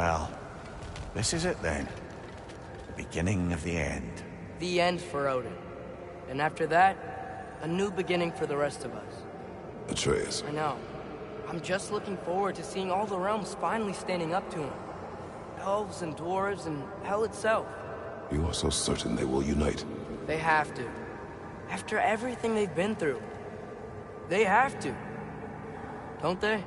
Well, this is it then. The beginning of the end. The end for Odin. And after that, a new beginning for the rest of us. Atreus. I know. I'm just looking forward to seeing all the realms finally standing up to him. Elves and dwarves and hell itself. You are so certain they will unite? They have to. After everything they've been through. They have to. Don't they?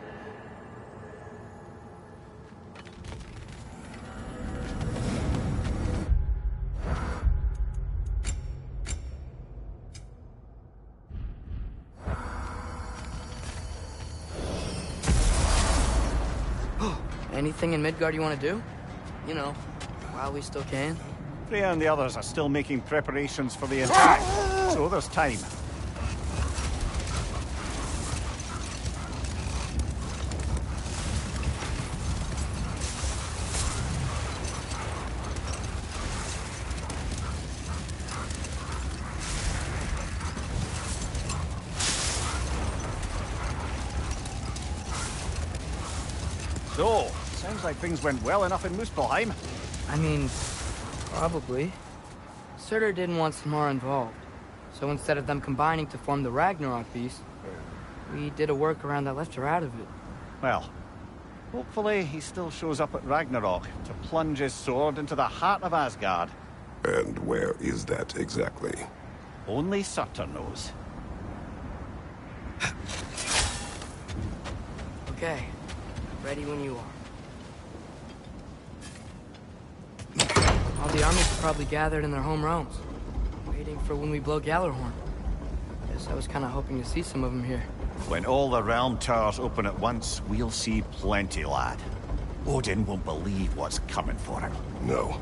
Anything in Midgard you want to do? You know, while we still can. Freya and the others are still making preparations for the attack, so there's time. So, sounds like things went well enough in Muspelheim. I mean, probably. Surtur didn't want Samara involved. So instead of them combining to form the Ragnarok beast, we did a workaround that left her out of it. Well, hopefully he still shows up at Ragnarok to plunge his sword into the heart of Asgard. And where is that exactly? Only Surtur knows. Okay. Ready when you are. All the armies are probably gathered in their home realms, waiting for when we blow Gjallarhorn. Guess I was kind of hoping to see some of them here. When all the realm towers open at once, we'll see plenty, lad. Odin won't believe what's coming for him. No.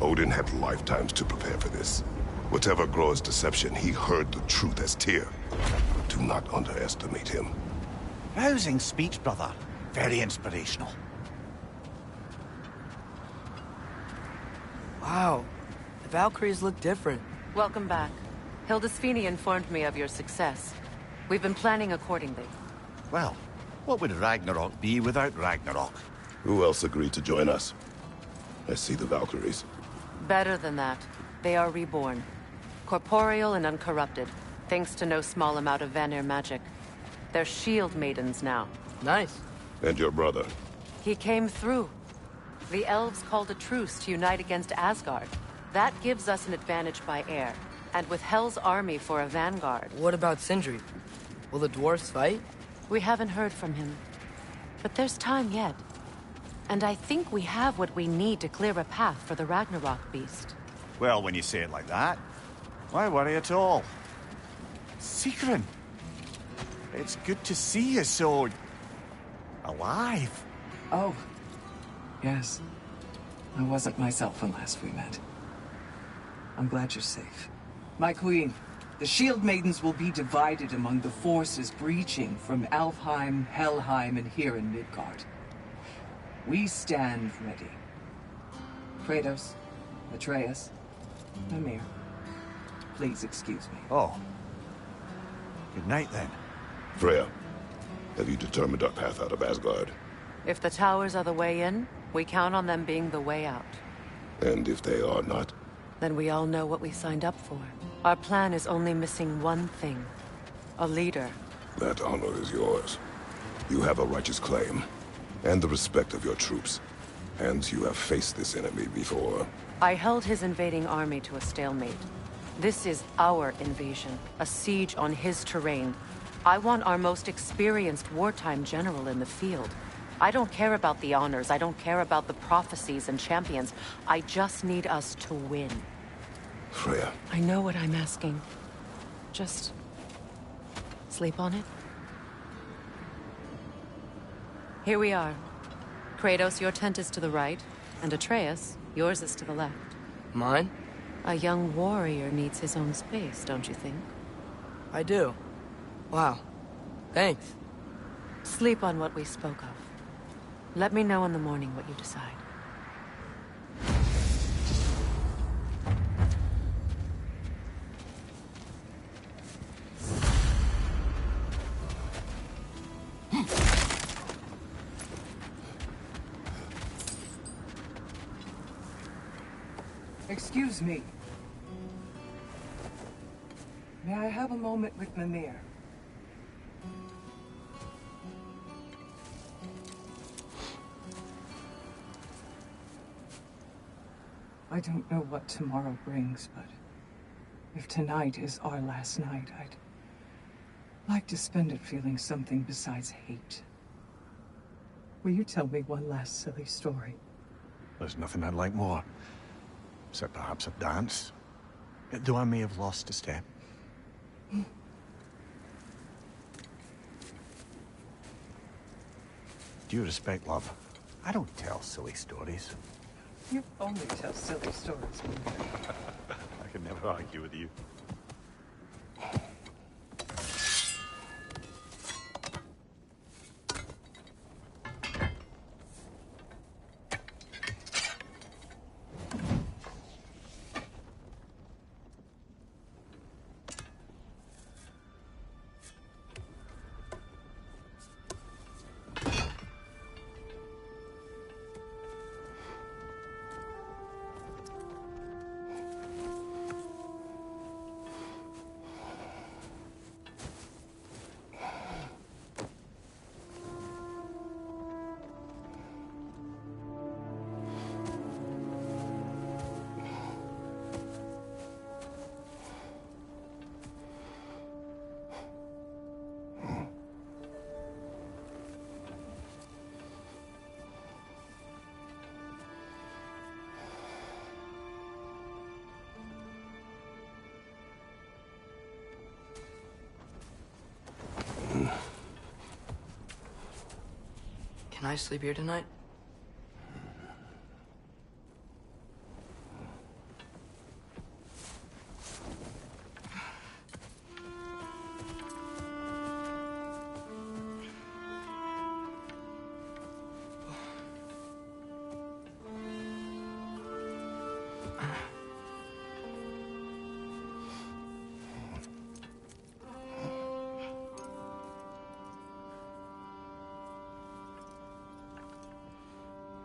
Odin had lifetimes to prepare for this. Whatever Groa's deception, he heard the truth as Tyr. Do not underestimate him. Rousing speech, brother. Very inspirational. Wow. The Valkyries look different. Welcome back. Hildisvini informed me of your success. We've been planning accordingly. Well, what would Ragnarok be without Ragnarok? Who else agreed to join us? I see the Valkyries. Better than that. They are reborn. Corporeal and uncorrupted, thanks to no small amount of Vanir magic. They're shield maidens now. Nice. And your brother? He came through. The elves called a truce to unite against Asgard. That gives us an advantage by air, and with Hel's army for a vanguard. What about Sindri? Will the dwarves fight? We haven't heard from him. But there's time yet. And I think we have what we need to clear a path for the Ragnarok beast. Well, when you say it like that, why worry at all? Sigrun! It's good to see you so... alive. Oh, yes. I wasn't myself when last we met. I'm glad you're safe. My queen, the Shield Maidens will be divided among the forces breaching from Alfheim, Helheim, and here in Midgard. We stand ready. Kratos, Atreus, Mimir, please excuse me. Oh. Good night, then. Freya, have you determined our path out of Asgard? If the towers are the way in, we count on them being the way out. And if they are not? Then we all know what we signed up for. Our plan is only missing one thing. A leader. That honor is yours. You have a righteous claim, and the respect of your troops. And you have faced this enemy before. I held his invading army to a stalemate. This is our invasion, a siege on his terrain. I want our most experienced wartime general in the field. I don't care about the honors, I don't care about the prophecies and champions. I just need us to win. Freya. I know what I'm asking. Just... sleep on it? Here we are. Kratos, your tent is to the right, and Atreus, yours is to the left. Mine? A young warrior needs his own space, don't you think? I do. Wow. Thanks. Sleep on what we spoke of. Let me know in the morning what you decide. Excuse me. May I have a moment with Mimir? I don't know what tomorrow brings, but if tonight is our last night, I'd like to spend it feeling something besides hate. Will you tell me one last silly story? There's nothing I'd like more. Except perhaps a dance. Though I may have lost a step. Due respect, love, I don't tell silly stories. You only tell silly stories, Mimir. I can never argue with you. Can I sleep here tonight?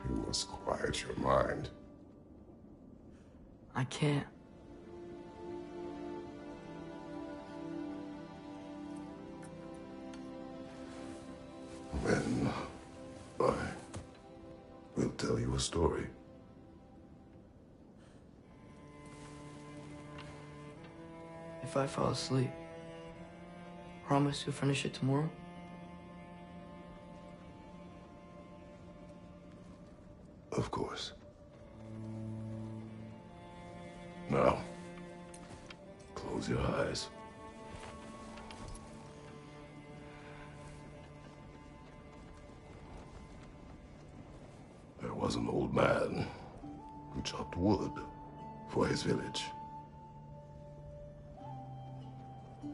You must quiet your mind. I can't. Then I will tell you a story. If I fall asleep, promise you'll finish it tomorrow? Of course. Now, close your eyes. There was an old man who chopped wood for his village.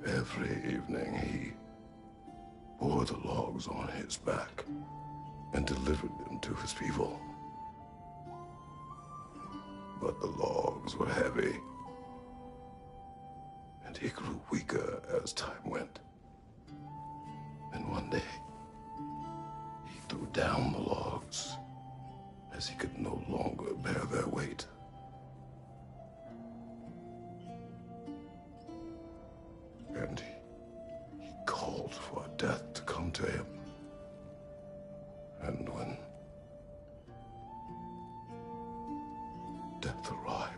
Every evening he bore the logs on his back and delivered them to his people. But the logs were heavy, and he grew weaker as time went. And one day, he threw down the logs as he could no longer bear their weight. And he called for death to come to him. And when death arrived,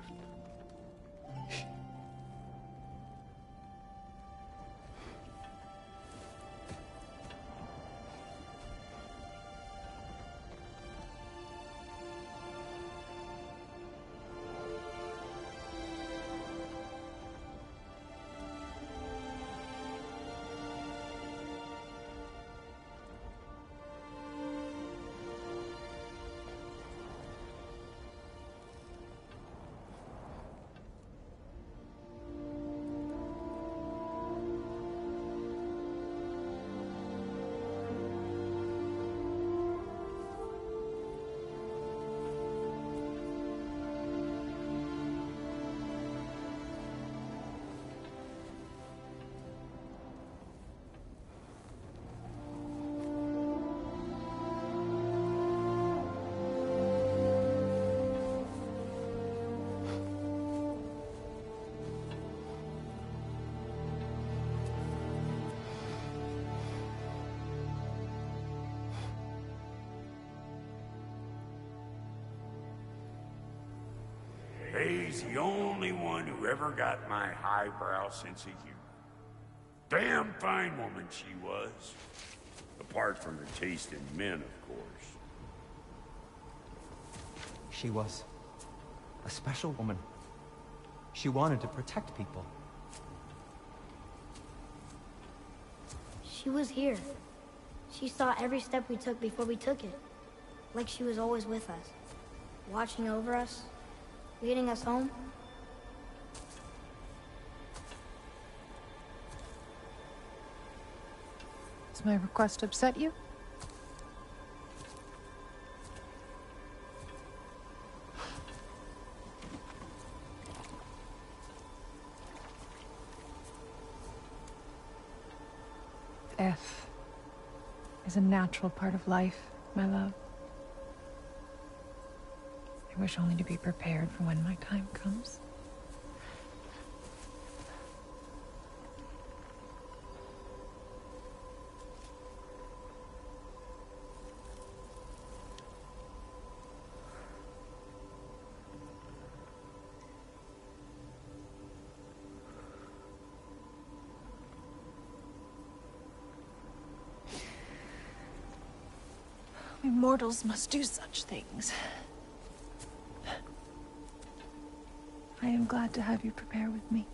Faye's the only one who ever got my highbrow sense of humor. Damn fine woman she was. Apart from her taste in men, of course. She was a special woman. She wanted to protect people. She was here. She saw every step we took before we took it. Like she was always with us. Watching over us. Leading us home. Does my request upset you? Death is a natural part of life, my love. I wish only to be prepared for when my time comes. We mortals must do such things. I am glad to have you prepare with me.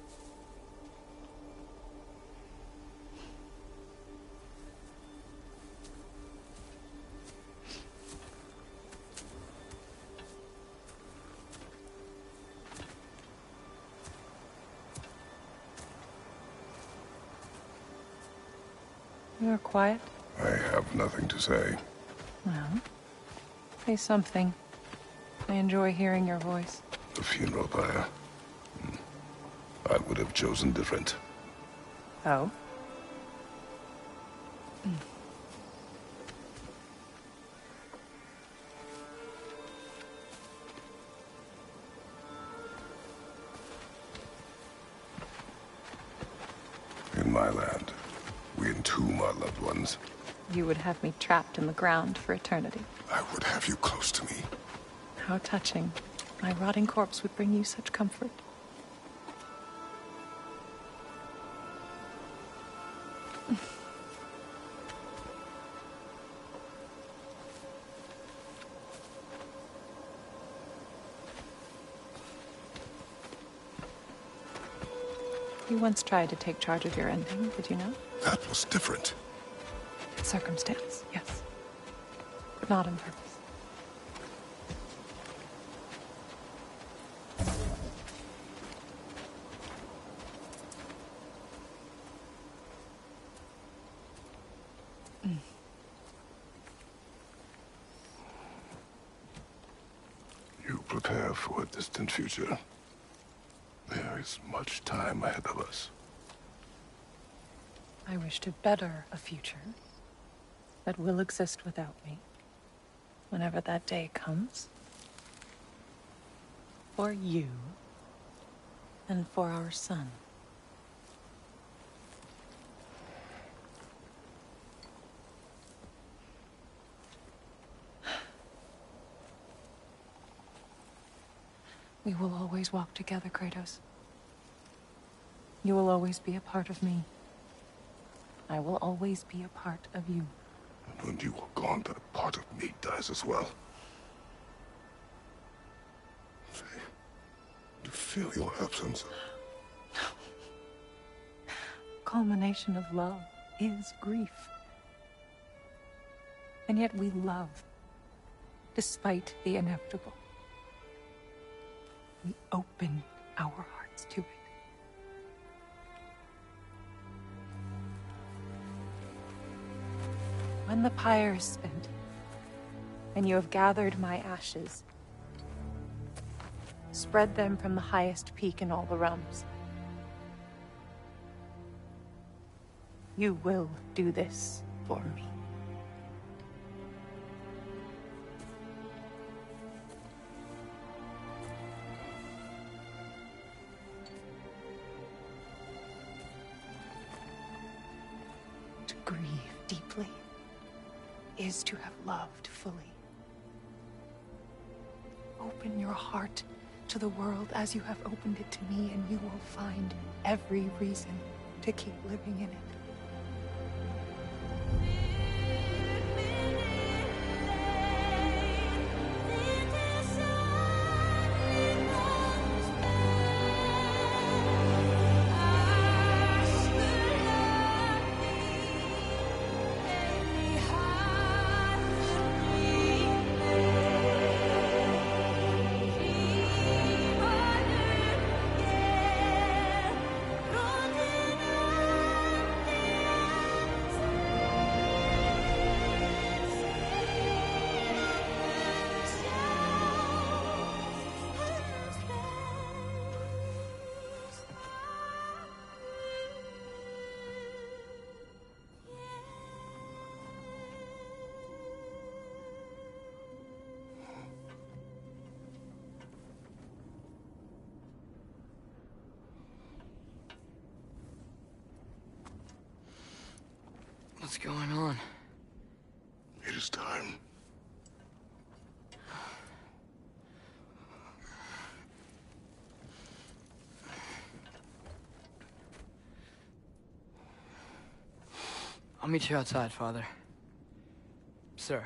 You are quiet? I have nothing to say. Well, say something. I enjoy hearing your voice. The funeral pyre. I would have chosen different. Oh? In my land, we entomb our loved ones. You would have me trapped in the ground for eternity. I would have you close to me. How touching. My rotting corpse would bring you such comfort. You once tried to take charge of your ending, did you know? That was different. Circumstance, yes. But not on purpose. You prepare for a distant future. There is much time ahead of us. I wish to better a future that will exist without me, whenever that day comes. For you, and for our son. We will always walk together, Kratos. You will always be a part of me. I will always be a part of you. And when you are gone, that part of me dies as well. To feel your absence. Culmination of love is grief. And yet we love, despite the inevitable. We open our hearts to it. When the pyre is spent, and you have gathered my ashes, spread them from the highest peak in all the realms. You will do this for me. To grieve deeply is to have loved fully. Open your heart to the world as you have opened it to me, and you will find every reason to keep living in it. What's going on? It is time. I'll meet you outside, Father. Sir.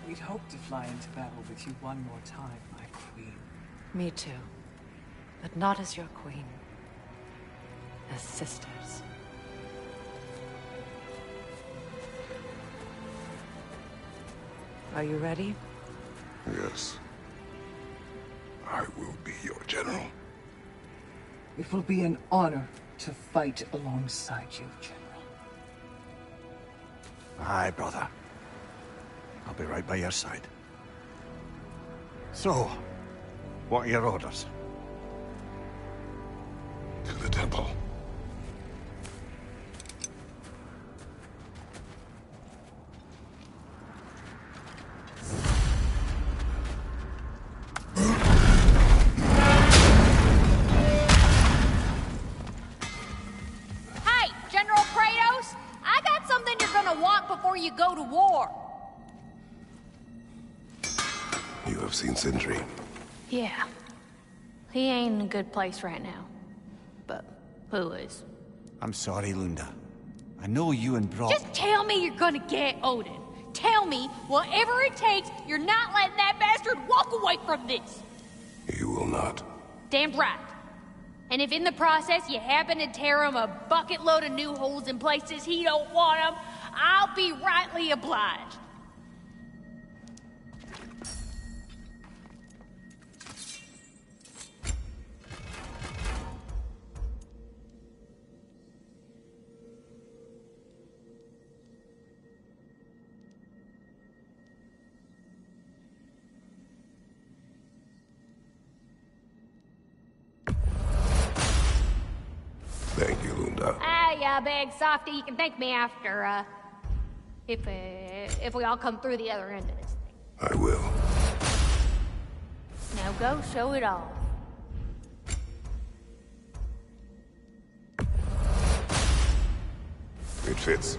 We'd hoped to fly into battle with you one more time, my queen. Me too. But not as your queen. As sisters. Are you ready? Yes. I will be your general. It will be an honor to fight alongside you, General. Aye, brother. I'll be right by your side. So, what are your orders? To the temple. Hey, General Kratos! I got something you're gonna want before you go to war. You have seen Sindri. Yeah. He ain't in a good place right now. But who is? I'm sorry, Lunda. I know you and Brock... Just tell me you're gonna get Odin. Tell me, whatever it takes, you're not letting that bastard walk away from this. You will not. Damn right. And if in the process you happen to tear him a bucket load of new holes in places he don't want them, I'll be rightly obliged. Thank you, Lunda. Ah, yeah, big softy. You can thank me after, if we all come through the other end of this thing. I will. Now go show it off. It fits.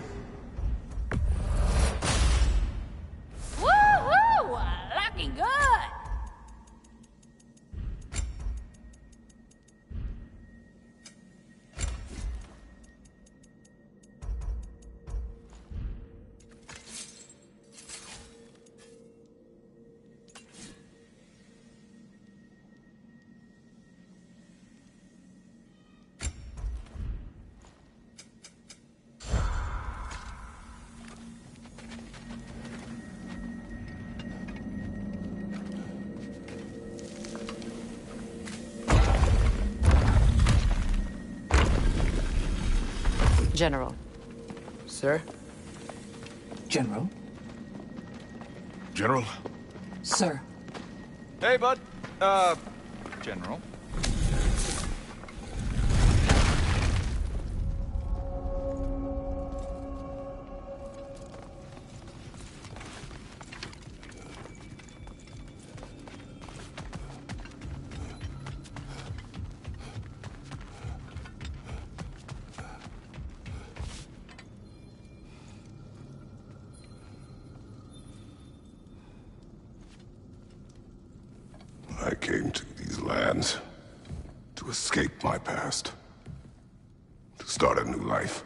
Woo-hoo! Looking good! General. Sir? General, General? Sir. Hey, bud. General. I came to these lands to escape my past, to start a new life.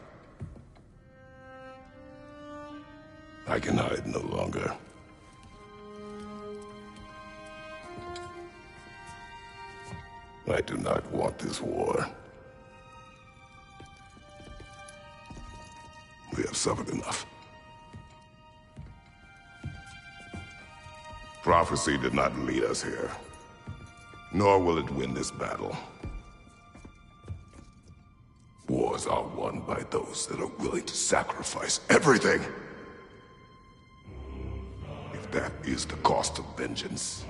I can hide no longer. I do not want this war. We have suffered enough. Prophecy did not lead us here, nor will it win this battle. Wars are won by those that are willing to sacrifice everything. If that is the cost of vengeance,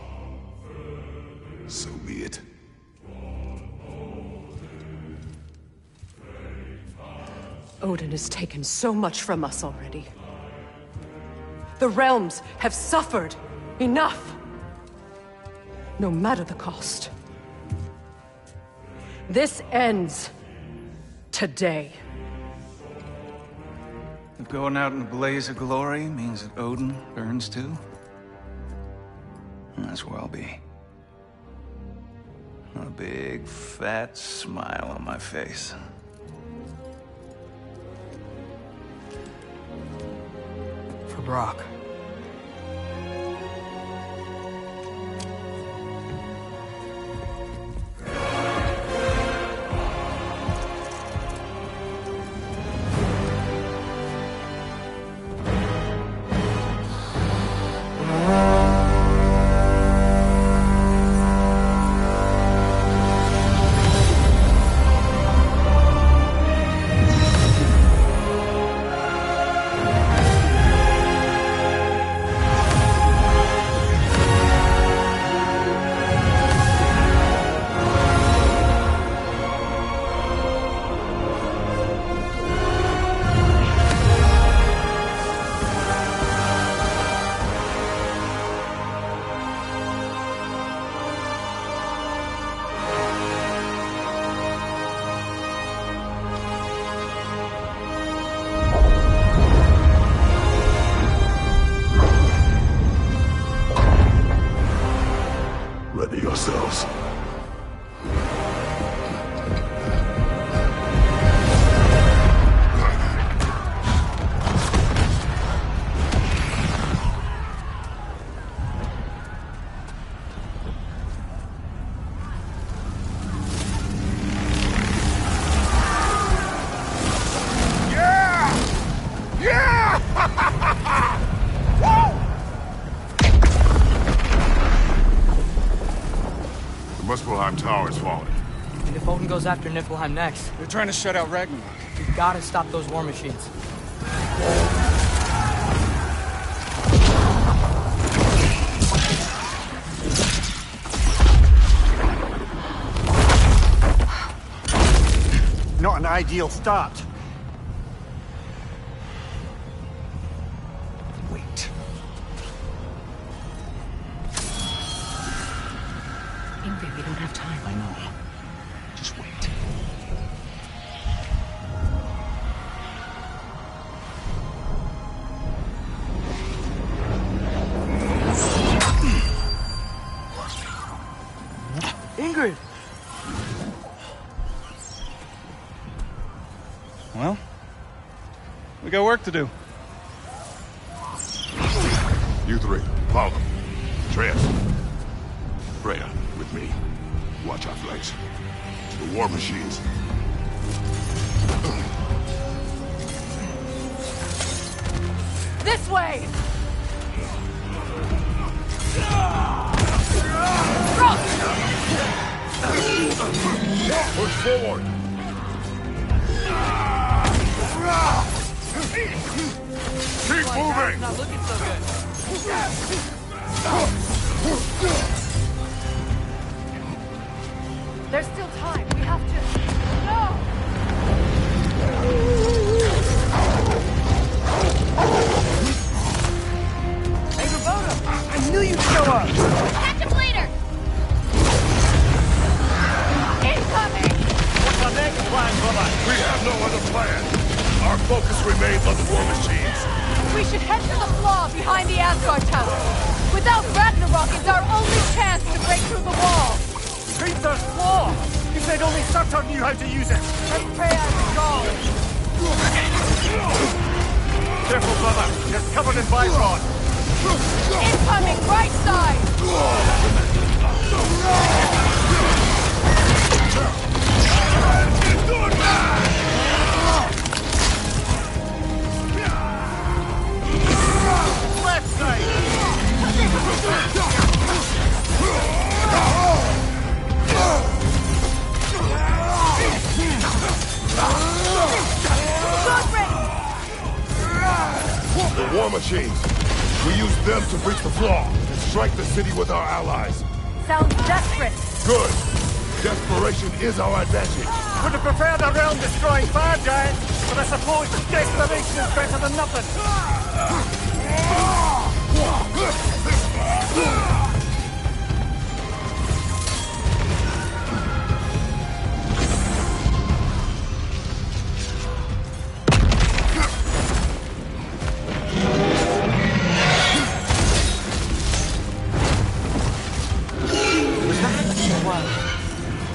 so be it. Odin has taken so much from us already. The realms have suffered enough. No matter the cost. This ends today. If going out in a blaze of glory means that Odin burns too, that's where I'll be. A big, fat smile on my face. For Brock. Ready yourselves. Muspelheim Tower is falling. And if Odin goes after Niflheim next, They're trying to shut out Ragnarok. we've got to stop those war machines. Not an ideal start. Wait. Ingrid, we don't have time. I know. Just wait. Ingrid! Well, we got work to do. You three, follow them. Atreus. Freya, with me. Watch our flanks. To the war machines. This way! Push forward! Keep moving! Not looking so good. There's still time. We have to... No! Hey, Roboto! I knew you'd show up! Catch him later! Incoming! What's our next plan, brother? We have no other plan. Our focus remains on the war machines. We should head to the flaw behind the Asgard Tower. Without Ragnarok, it's our only chance to break through the wall. Creep's flaw! You said only Surtur knew how to use it! Let's pray out the goal! Careful, brother. You're covered in Bifrod. Incoming, right side! Left side! The war machines. We use them to breach the flaw and strike the city with our allies. Sounds desperate. Good. Desperation is our advantage. Would have preferred a realm-destroying fire giant, but I suppose desperation is better than nothing.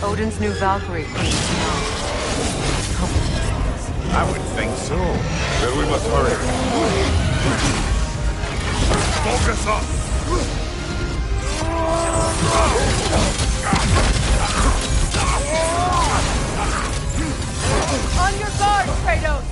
Odin's new Valkyrie came to town. I would think so. Then we must hurry. Focus up! On your guard, Kratos!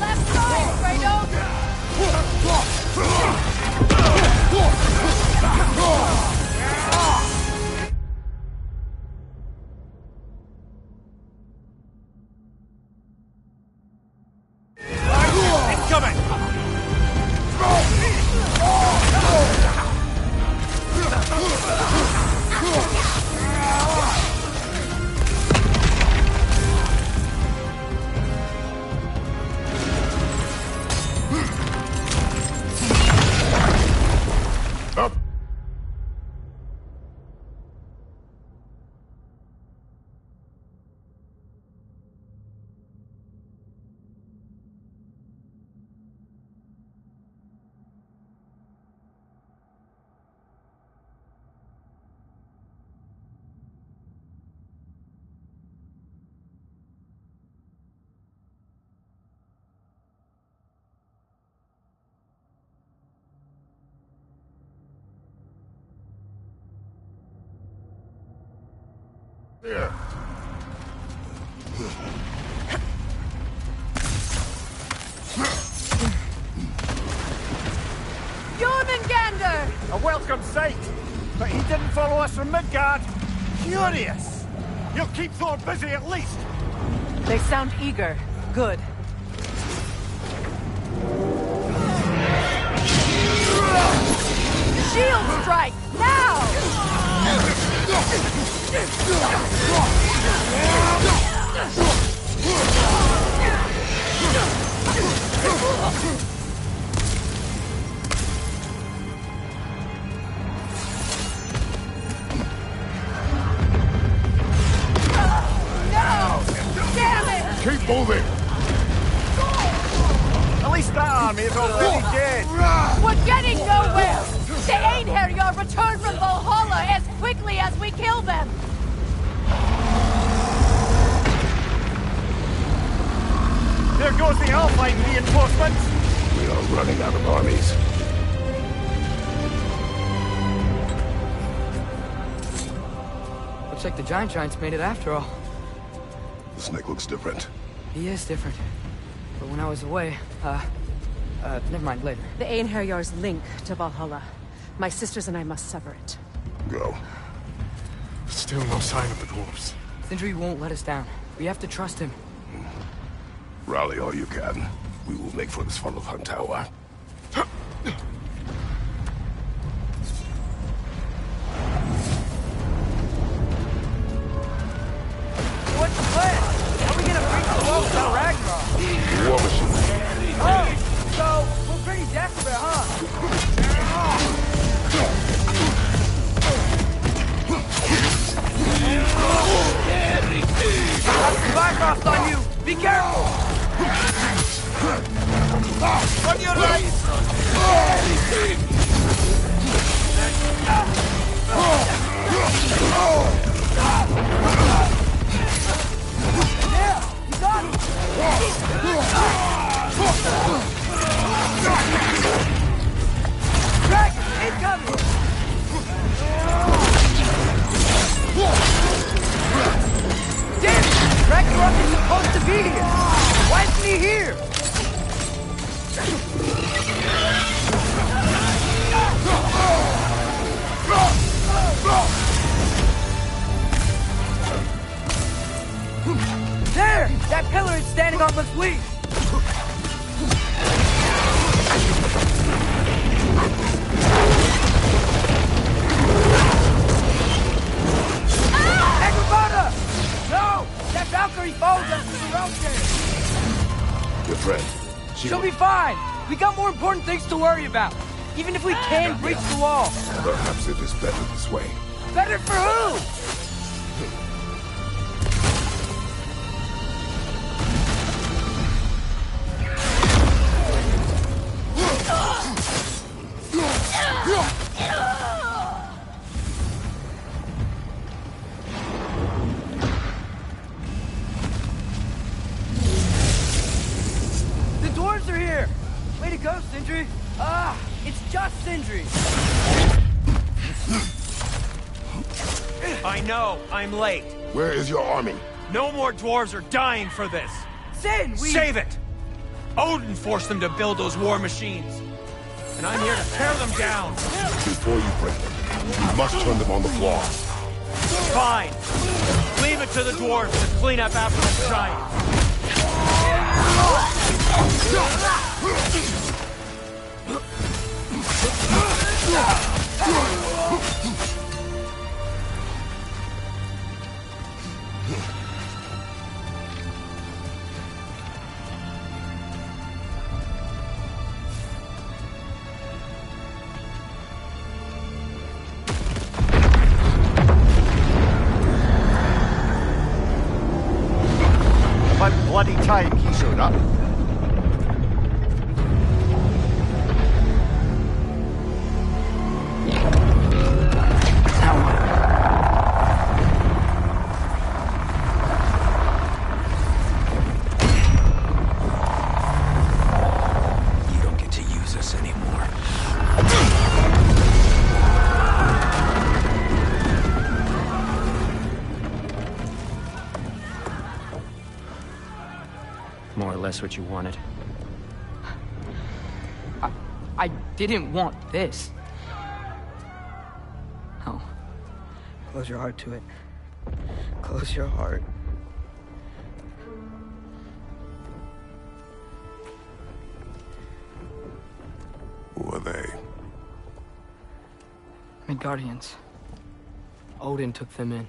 Left side, Kratos! Incoming! Up! Here. Jormungandr! A welcome sight! But he didn't follow us from Midgard. Curious! He'll keep Thor busy at least! They sound eager. Good. Shield strike! Now! No! Damn it! Keep moving! At least that army is already dead! We're getting nowhere! The Einherjar return from Valhalla as quickly as we kill them! find reinforcements? We are running out of armies. Looks like the Giants made it after all. The snake looks different. He is different. But when I was away, never mind, later. The Einherjar's link to Valhalla. My sisters and I must sever it. Go. Still no sign of the dwarves. Sindri won't let us down. We have to trust him. Rally all you can. We will make for this Svartalfheim tower. What's the plan? How are we gonna breach the walls without Ragnarok? War machine. Oh, so we're pretty desperate, huh? Got some Bifrost on you! Be careful! On your right! Yeah! You got it! Dragon! Incoming! Damn it! Ragnarok is supposed to be here! Why isn't he here? There! That pillar is standing on the fleet! Agrabata! No! That Valkyrie follows us to the rotate! Your friend. She'll be fine! We got more important things to worry about! Even if we can breach the wall! Perhaps it is better this way. Better for who? The dwarves are here! Way to go, Sindri! It's just Sindri! I know, I'm late. Where is your army? No more dwarves are dying for this. Sin, Save it! Odin forced them to build those war machines. And I'm here to tear them down. Before you break them, you must turn them on the floor. Fine. Leave it to the dwarves to clean up after the giants. About bloody time he showed up. You don't get to use us anymore. More or less what you wanted. I didn't want this. Oh. Close your heart to it. Close your heart. Who are they? Midgardians. Odin took them in.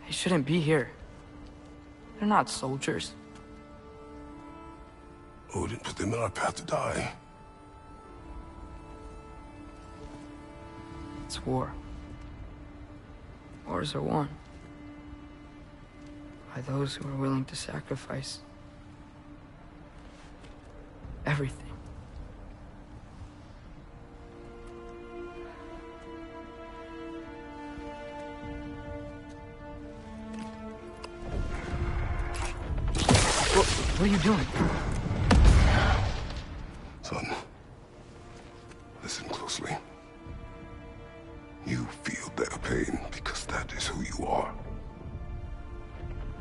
They shouldn't be here. They're not soldiers. Odin put them in our path to die. It's war. Wars are won by those who are willing to sacrifice everything. What are you doing?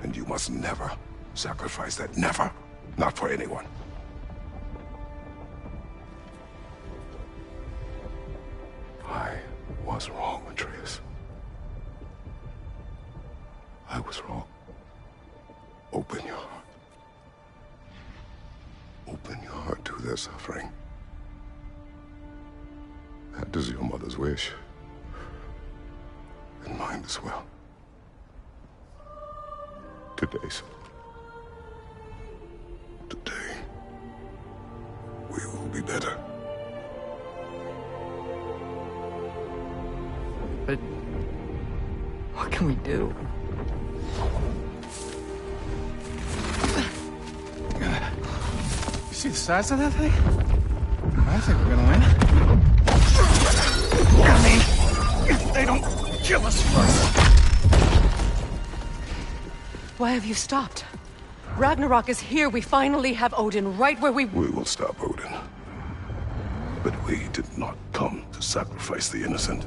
And you must never sacrifice that. Never. Not for anyone. I was wrong, Atreus. I was wrong. Open your heart. Open your heart to their suffering. That is your mother's wish. And mine as well. Today's. Today, we will be better. But what can we do? You see the size of that thing? I think we're gonna win. I mean, if they don't kill us first. Why have you stopped? Ragnarok is here. We finally have Odin right where we... We will stop Odin. But we did not come to sacrifice the innocent.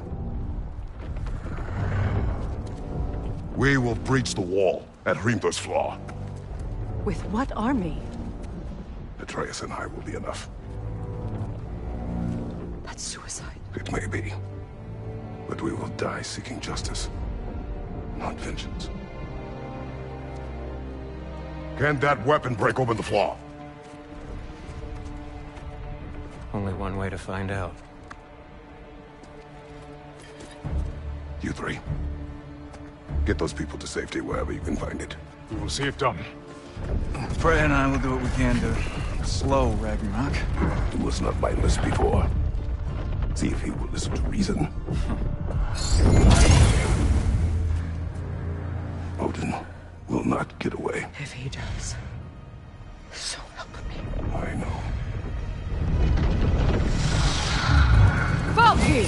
We will breach the wall at Hrimthur's Flaw. With what army? Atreus and I will be enough. That's suicide. It may be. But we will die seeking justice, not vengeance. Can that weapon break open the flaw? Only one way to find out. You three. Get those people to safety wherever you can find it. We will see it done. Freya and I will do what we can to slow Ragnarok. He was not mindless before. See if he will listen to reason. Odin will not get away. If he does, so help me. I know. Valky!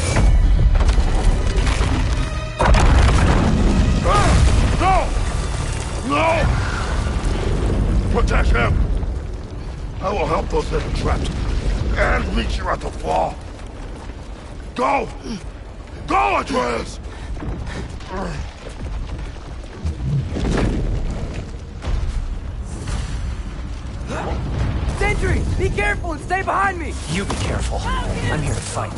No! No! Protect him! I will help those that are trapped. And meet you at the flaw. Go! Go, Atreus! Sentry! Be careful and stay behind me! You be careful. I'm here to fight.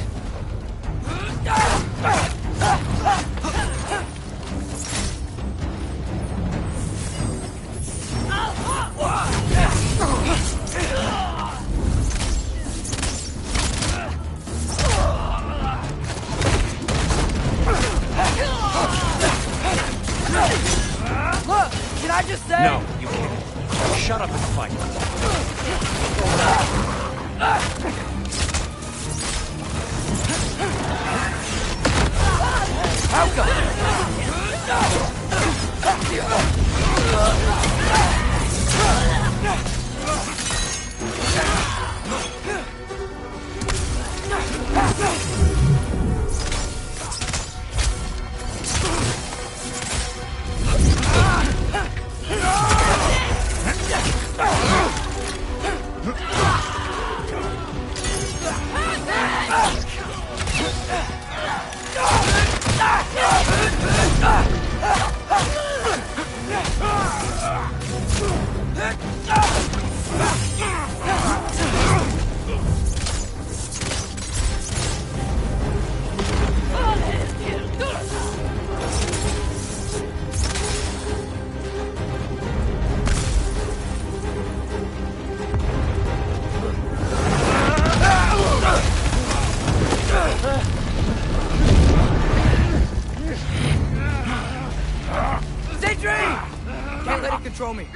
Look! Can I just say... No, you can't. Shut up and fight. Can't let it control me.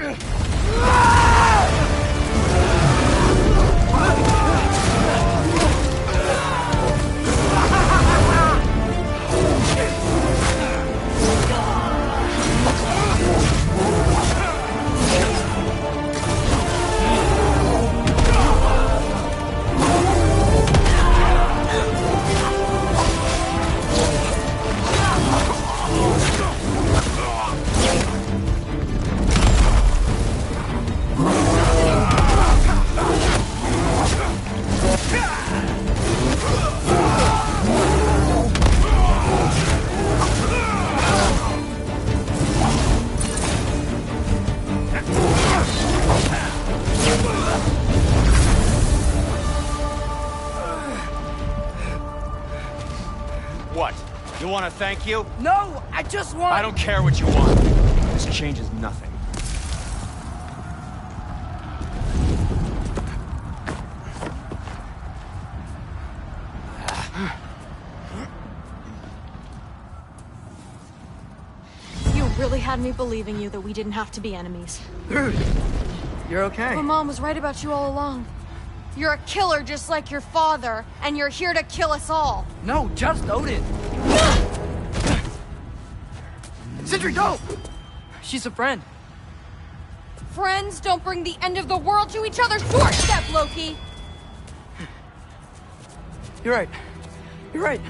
want to thank you? No, I just want... I don't care what you want. This changes nothing. You really had me believing you that we didn't have to be enemies. Rude. You're okay. But Mom was right about you all along. You're a killer just like your father, and you're here to kill us all. No, just Odin. Sentry, go! She's a friend. Friends don't bring the end of the world to each other's doorstep, Loki! You're right. You're right.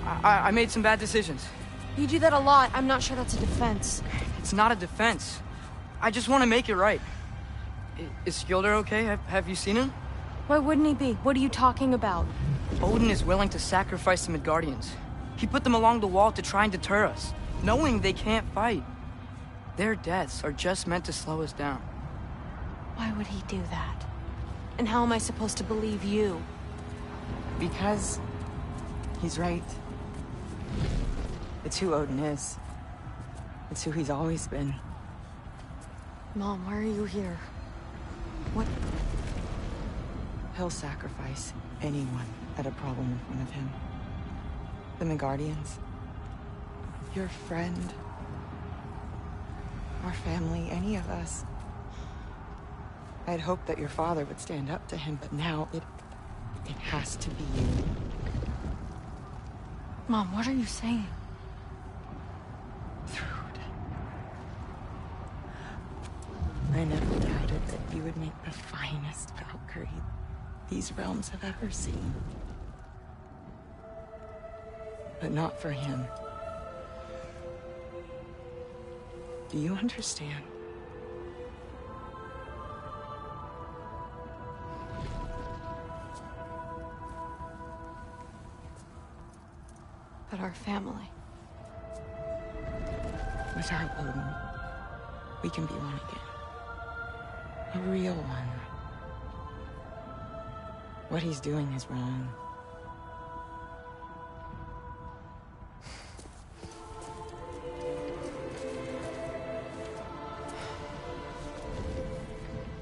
I made some bad decisions. You do that a lot. I'm not sure that's a defense. It's not a defense. I just want to make it right. Is Skilder okay? Have you seen him? Why wouldn't he be? What are you talking about? Odin is willing to sacrifice the Midgardians. He put them along the wall to try and deter us, knowing they can't fight. Their deaths are just meant to slow us down. Why would he do that? And how am I supposed to believe you? Because he's right. It's who Odin is. It's who he's always been. Mom, why are you here? What? He'll sacrifice anyone at a problem in front of him. The Midgardians. Your friend. Our family, any of us. I had hoped that your father would stand up to him, but now it has to be you. Mom, what are you saying? I never doubted that you would make the finest Valkyrie these realms have ever seen. But not for him. Do you understand? But our family. With our Odin, we can be one again. A real one. What he's doing is wrong.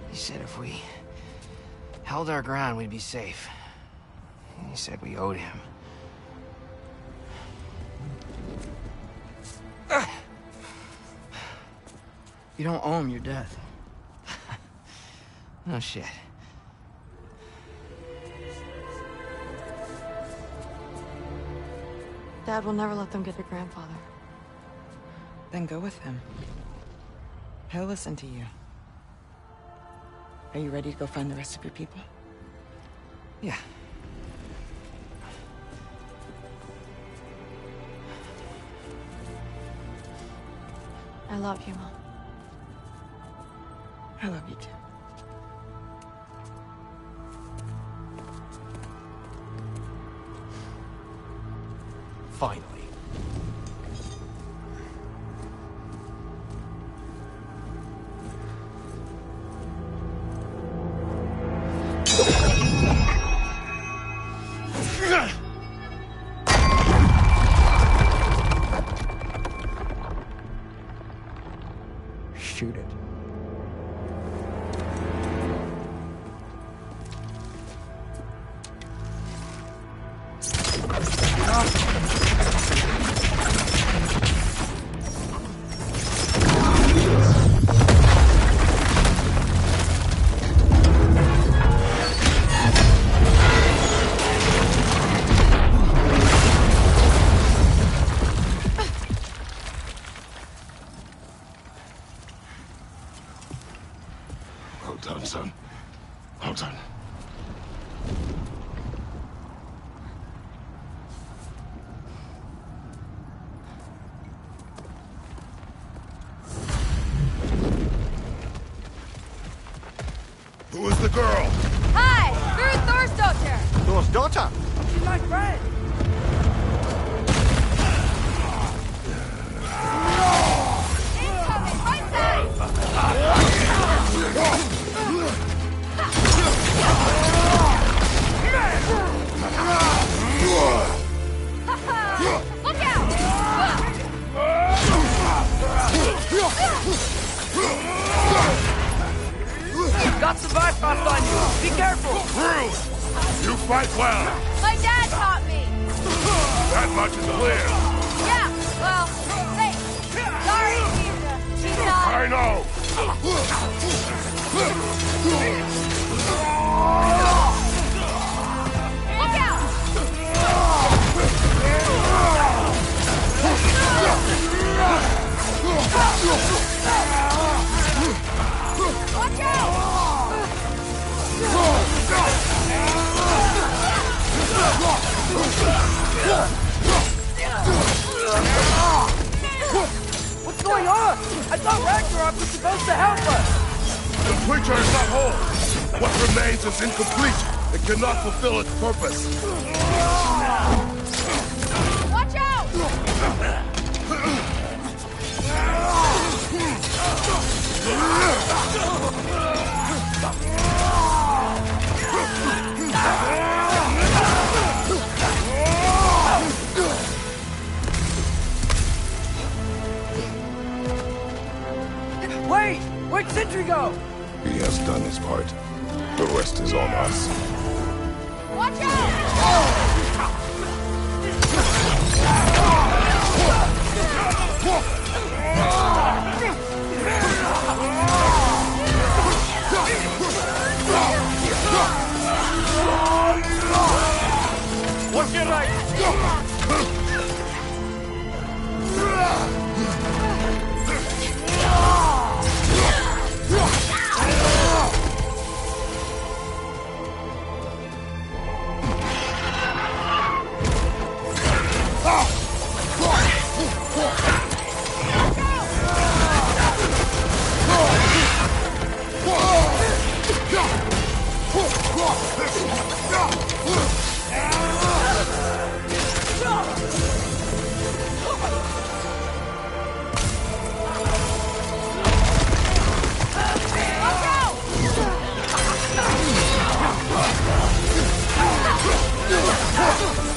He said if we held our ground, we'd be safe. He said we owed him. You don't owe him your death. No shit. Dad will never let them get their grandfather. Then go with him. He'll listen to you. Are you ready to go find the rest of your people? Yeah. I love you, Mom. I love you too. Finally. Shoot it. Well done, son. Well done. Who is the girl? Hi! We're Thor's daughter! Thor's daughter? She's my friend! Incoming! Right side! Look out! Got some Bifrost on you. Be careful. Crew, you fight well. My dad taught me. That much is clear. Yeah, well, hey, sorry, she's not. I know. Look out! Watch out! What's going on? I thought Ragnarok was supposed to help us. The creature is not whole. What remains is incomplete. It cannot fulfill its purpose. Watch out! Wait! Where'd Sentry go? He has done his part. The rest is on us. Watch out! What's your right?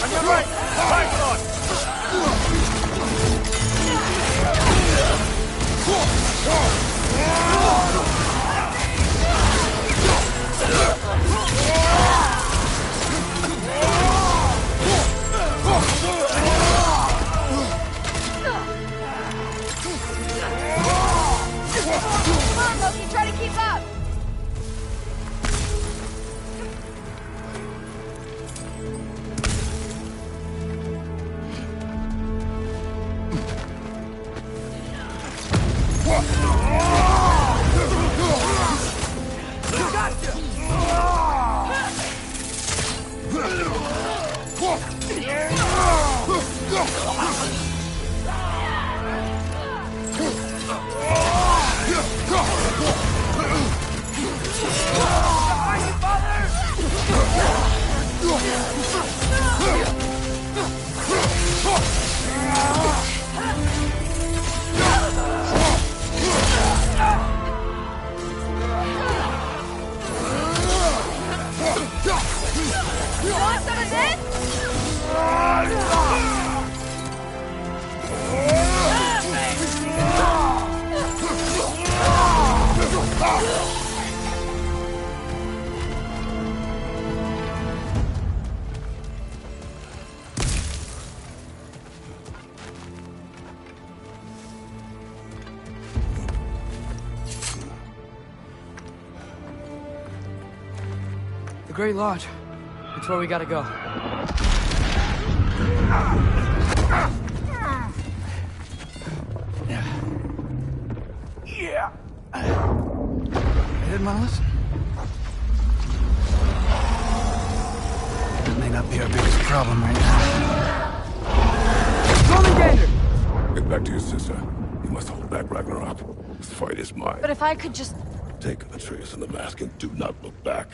On your right! Right on! Come on, Loki, try to keep up! You want some of this? The Great Lodge. It's where we gotta go. Yeah. I didn't want to listen. That may not be our biggest problem right now. Roman Gander! Get back to your sister. You must hold back Ragnarok. This fight is mine. But if I could just... Take Atreus and the mask and do not look back.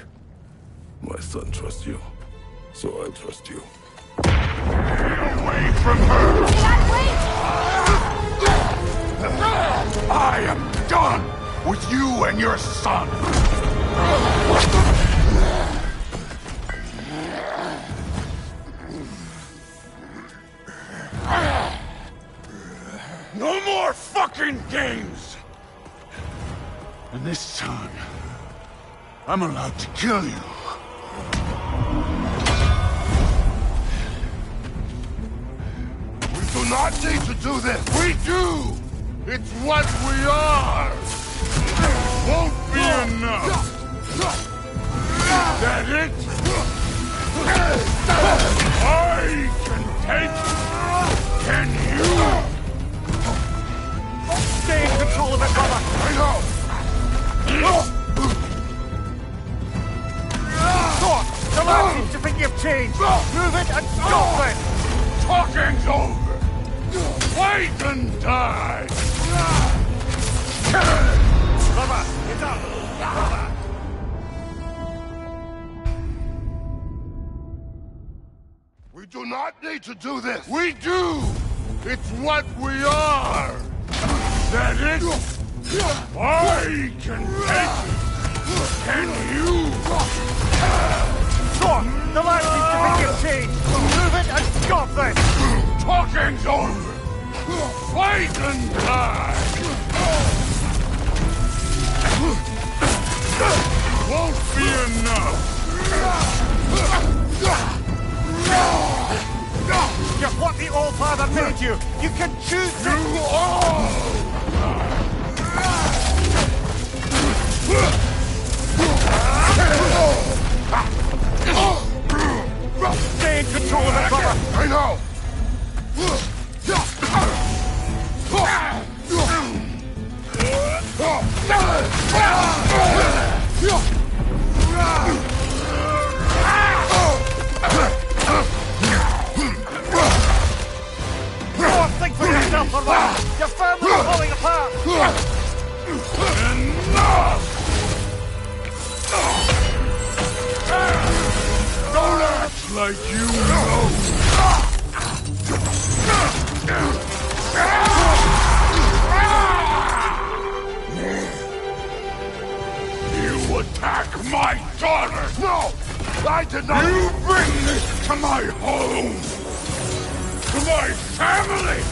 My son trusts you, so I'll trust you. Away from her! I am done with you and your son! No more fucking games! And this time, I'm allowed to kill you. We do not need to do this. We do. It's what we are. Won't be enough. That it? I can take. Can you? Stay in control of it, brother. I know. Thor, the lad seems to think you've changed. Move it and stop it. Talking's over. Fight and die. Brother, it's up. Brother. We do not need to do this. We do. It's what we are. That it? I can take it. Can you? Thor, the lad seems to think you've changed. Move it and stop this. Talking's over. Fight and die. Won't be enough. You're what the All-Father made you. You can choose to... You all! Stay in control of it, brother. I know. Think for yourself, brother. Your family's falling apart. Enough! Don't act like you know! You attack my daughter! No! I did not... You bring this to my home! To my family!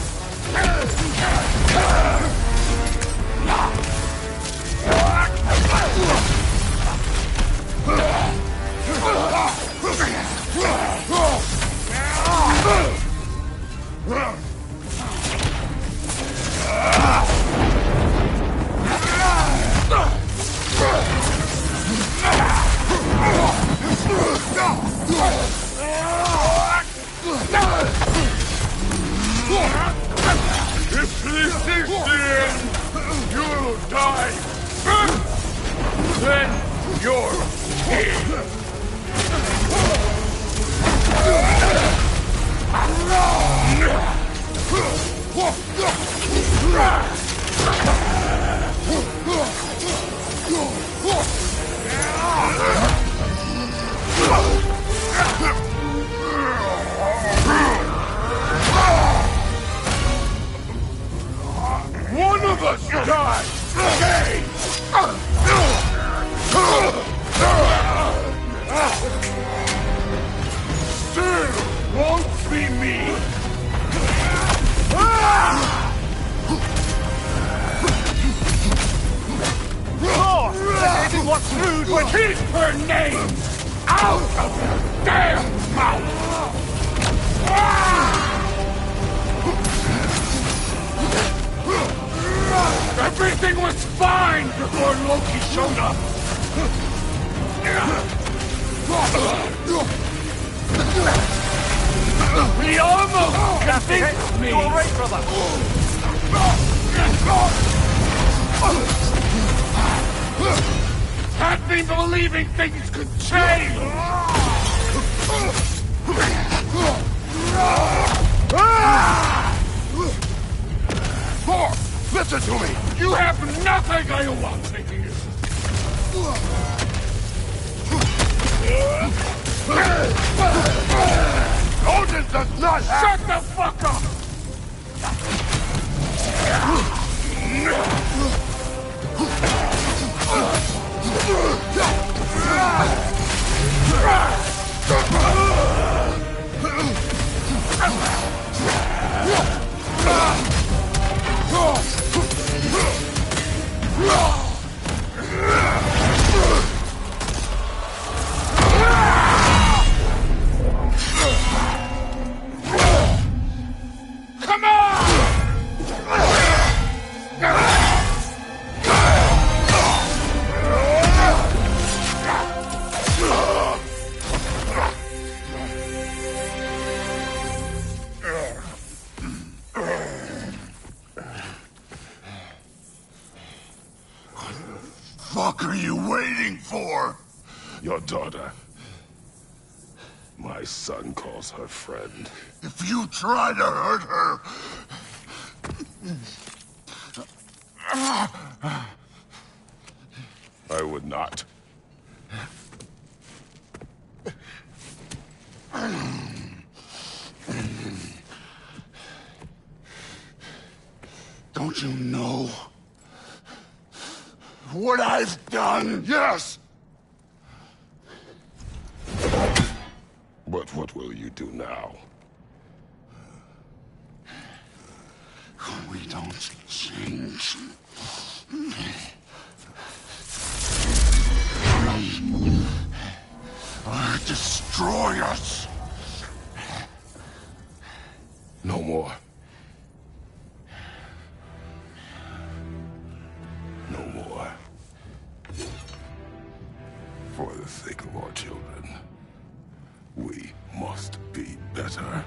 If this is the end, you'll die. Then you're king. One of us died! Okay! Still won't be me! Oh, that isn't what's rude when... Keep her name out of her damn mouth! Everything was fine before Loki showed up! He almost convinced me! You all right, brother? Had me believing things could change! Thor, listen to me! You have nothing I want to hear! Odin does not have... Shut the fuck up! fuck are you waiting for? Your daughter. My son calls her friend. If you try to hurt her... I would not. Don't you know what I've done? Yes! But what will you do now? We don't change. Destroy us! No more. No more. For the sake of our children, we must be better.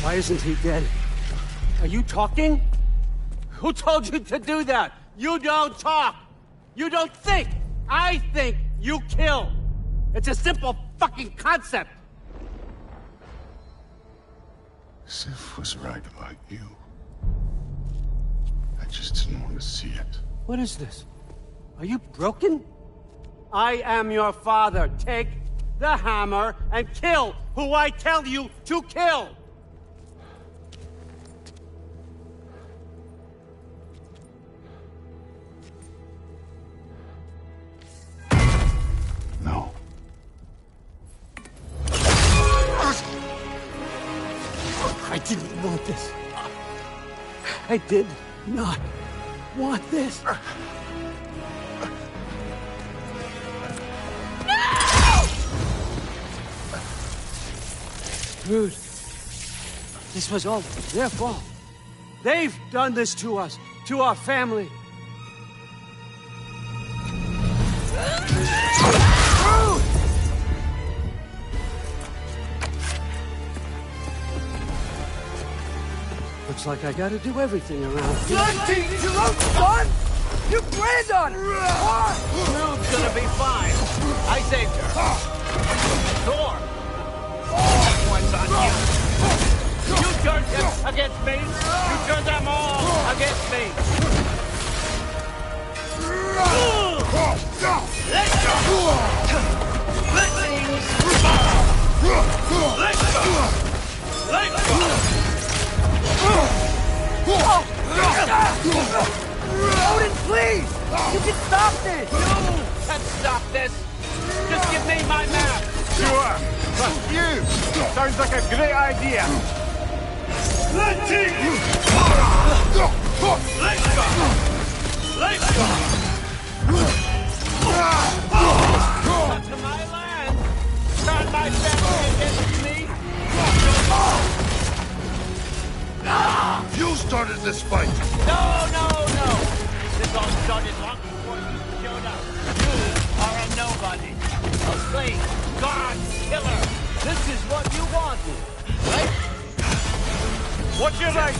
Why isn't he dead? Are you talking? Who told you to do that? You don't talk! You don't think! I think, you kill! It's a simple fucking concept! Sif was right about you. I just didn't want to see it. What is this? Are you broken? I am your father. Take the hammer and kill who I tell you to kill! No. I didn't want this. I did not want this. Dude, this was all their fault. They've done this to us, to our family. Looks like I gotta do everything around here. Your own son? You planned on it! Rube's gonna be fine. I saved her. Thor! What's on you? You turned him against me. You turned them all against me. Let's go! Let's go! Odin, please! You can stop this! You can stop this! Just give me my map! Sure! But you! Sounds like a great idea! Let's go! Let's go! Let's go! Come to my land! Turn my family against me! You started this fight! No, no, no! This all started long before you showed up. You are a nobody. A slave, god, killer. This is what you wanted, right? What's your right?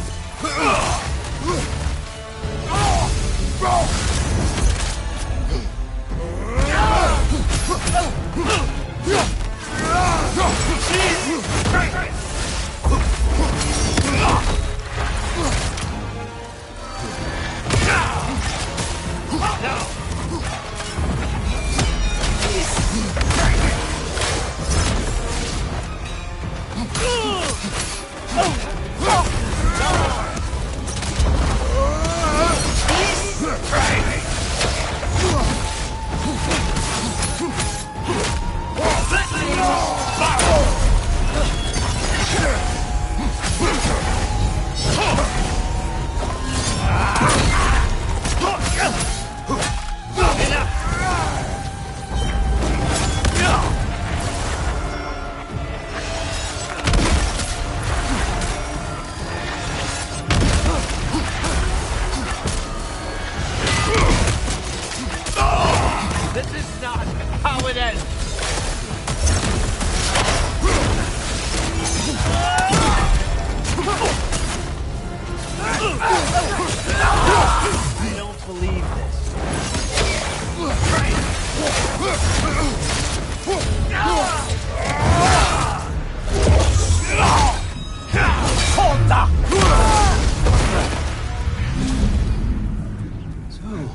So,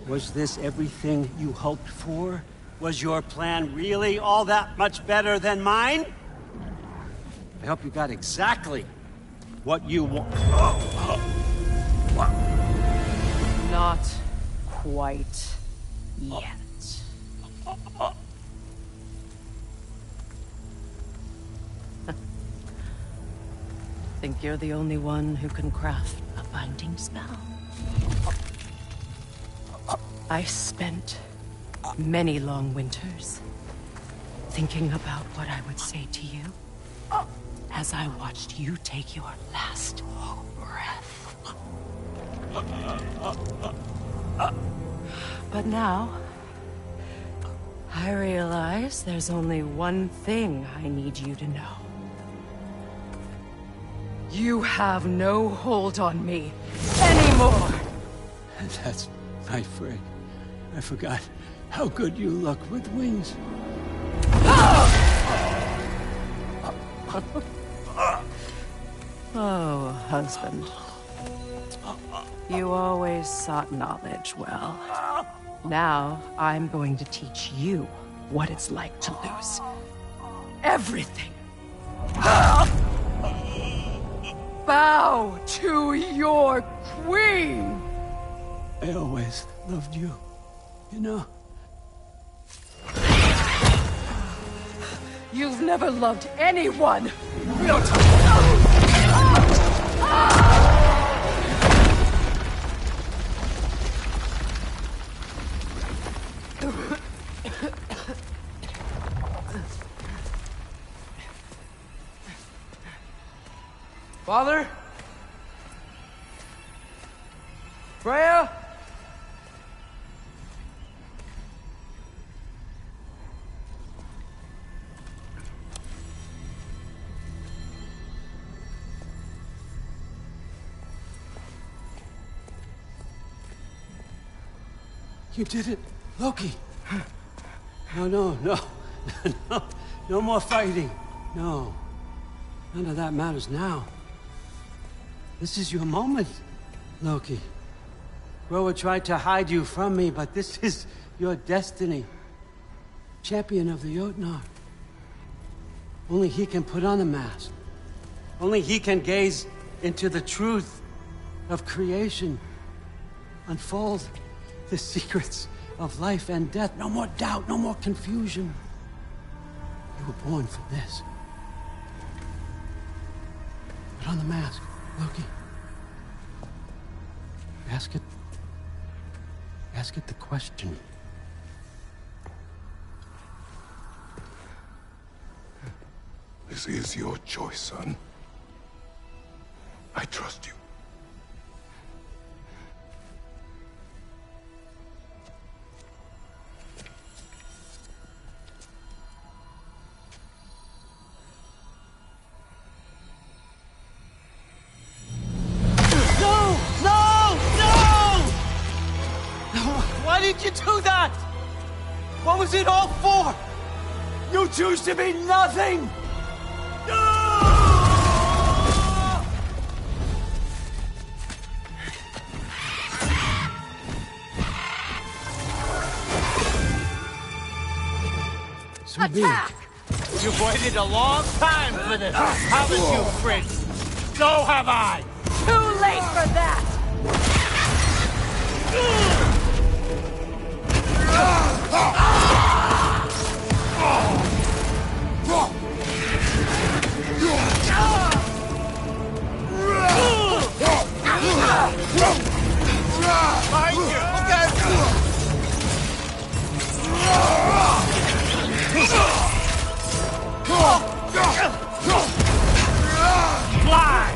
was this everything you hoped for? Was your plan really all that much better than mine? I hope you got exactly what you want. Not quite yet. Think you're the only one who can craft a binding spell? I spent many long winters thinking about what I would say to you as I watched you take your last breath. But now, I realize there's only one thing I need you to know. You have no hold on me anymore! That's my friend. I forgot how good you look with wings. Oh, husband. You always sought knowledge well. Now, I'm going to teach you what it's like to lose everything. Bow to your queen! I always loved you, you know? You've never loved anyone! Father? Freya? You did it, Loki. No. No more fighting. No. None of that matters now. This is your moment, Loki. Groa tried to hide you from me, but this is your destiny. Champion of the Jotnar. Only he can put on the mask. Only he can gaze into the truth of creation. Unfold the secrets of life and death. No more doubt, no more confusion. You were born for this. Put on the mask, Loki. Ask it the question. This is your choice, son. I trust you. Why did you do that? What was it all for? You choose to be nothing! Attack! You've waited a long time for this, haven't you, Fritz? So have I! Too late for that! Fly!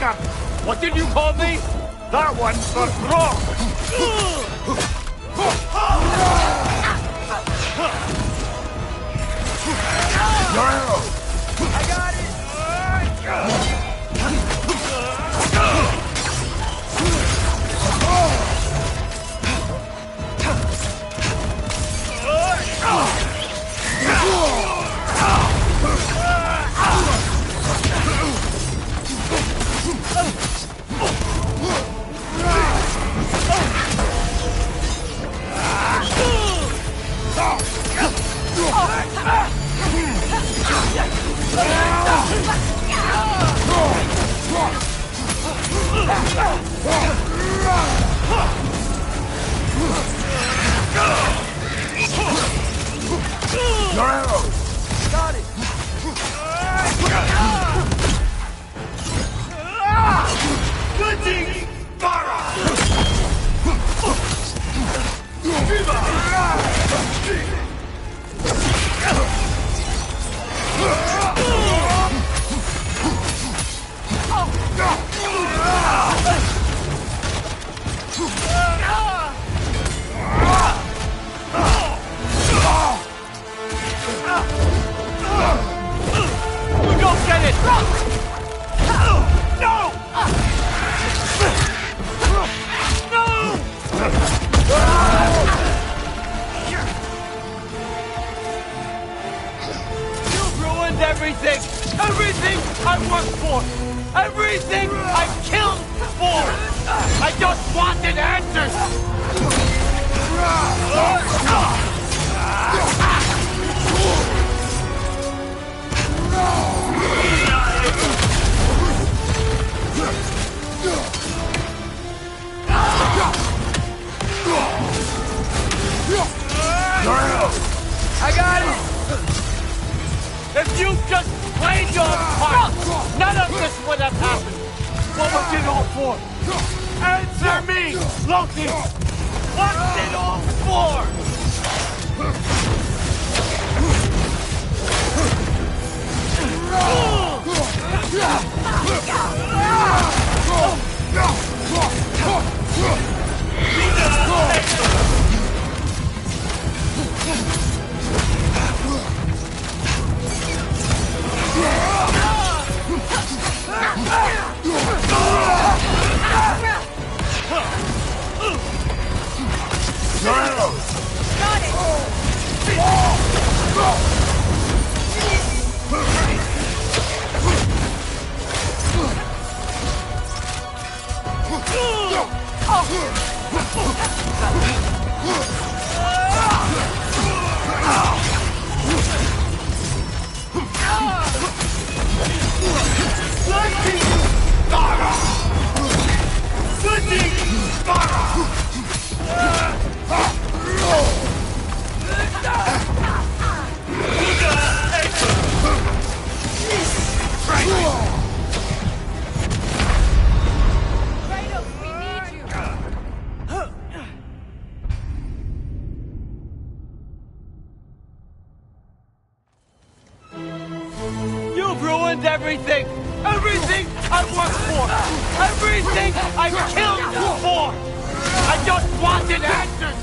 Ragnarok! What did you call me? That one's for Brock! Your arrow! I got it! Your arrows! Got it! Good thing! Bara! You don't get it! No! You've ruined everything! Everything I worked for! Everything I killed for! I just wanted answers! I got it! If you just played your part, none of this would have happened. What was it all for? Answer me, Loki! What's it all for? Got it! You've ruined everything! Everything I worked for! Everything I killed for! I just wanted answers!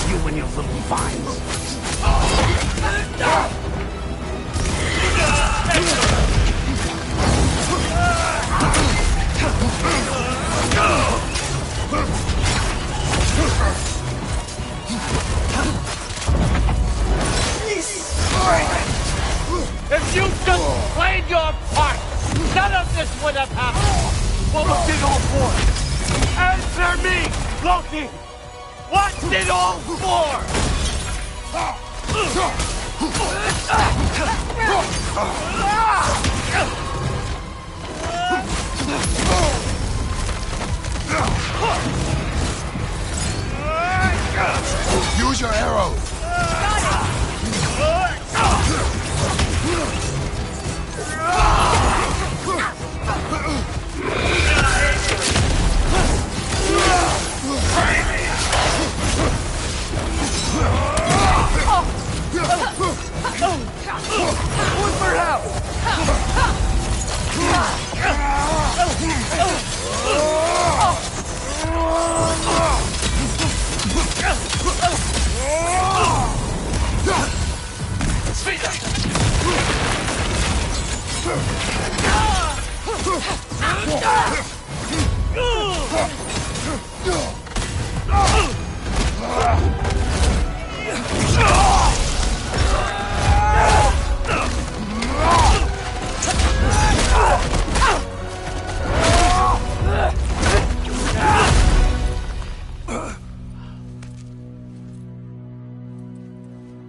You and your little vines. If you just played your part, none of this would have happened. What was it all for? Answer me, Loki! What's it all for? Use your arrows! Woodford House!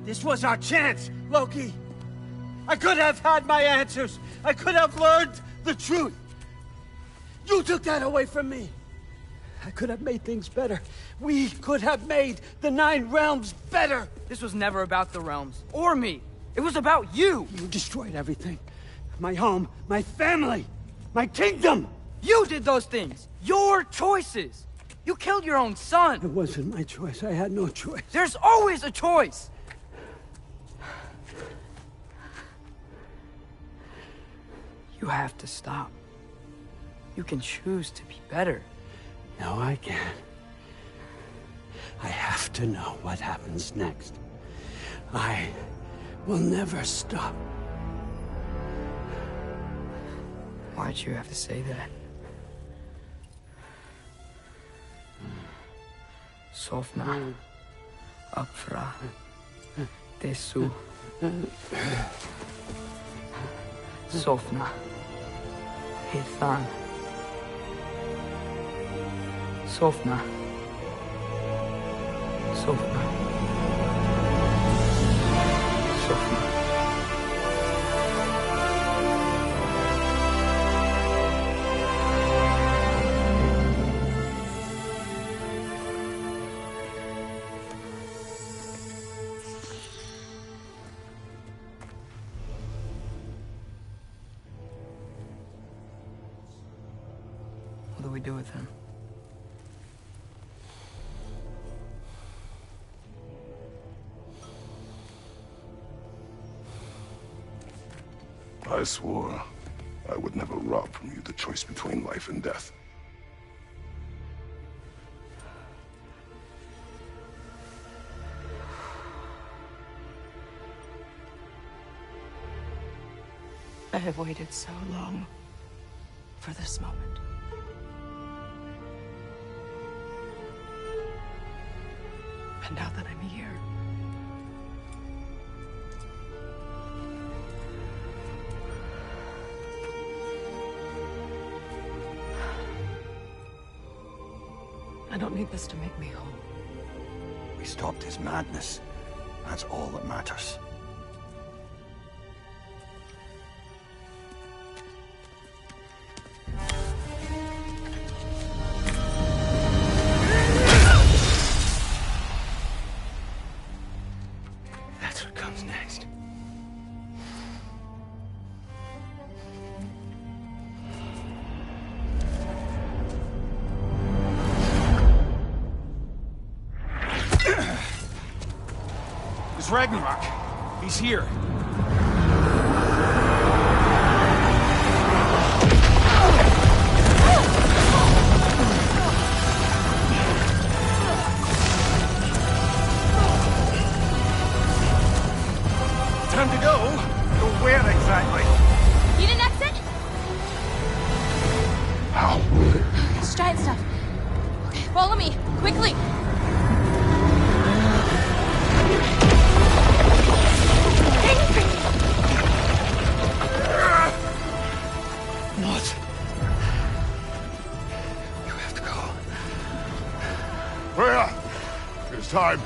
This was our chance, Loki. I could have had my answers. I could have learned the truth. You took that away from me. I could have made things better. We could have made the 9 realms better. This was never about the realms, or me. It was about you. You destroyed everything. My home, my family, my kingdom. You did those things. Your choices. You killed your own son. It wasn't my choice. I had no choice. There's always a choice. You have to stop. You can choose to be better. No, I can't. I have to know what happens next. I will never stop. Why'd you have to say that? Sofna. Apfra. Desu. Sofna. Hithan. Sofna. Sofna. Sofna. What do we do with him? I swore I would never rob from you the choice between life and death. I have waited so long for this moment. And now that I'm here, I don't need this to make me whole. We stopped his madness. That's all that matters. That's what comes next. It's Ragnarok. He's here. Time to go. Go where exactly? Need an exit? How? It's giant stuff. Okay, follow me, quickly. What? You have to go. Freya! It's time.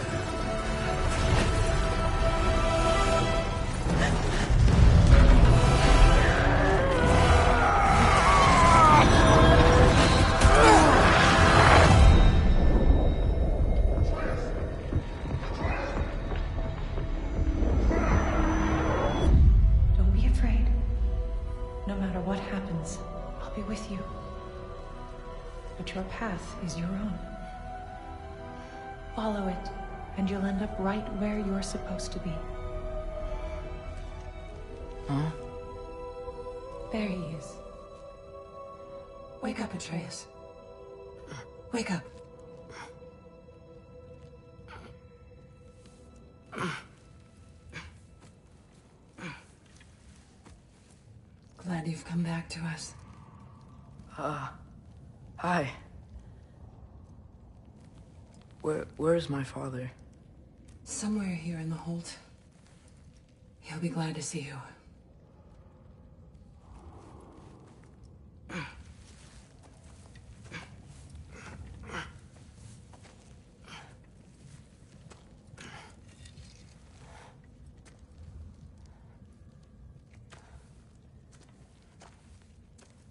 what happens, I'll be with you. But your path is your own. Follow it, and you'll end up right where you're supposed to be. Huh? There he is. Wake up, Atreus. Wake up. Glad you've come back to us. Hi. Where's my father? Somewhere here in the hold. He'll be glad to see you.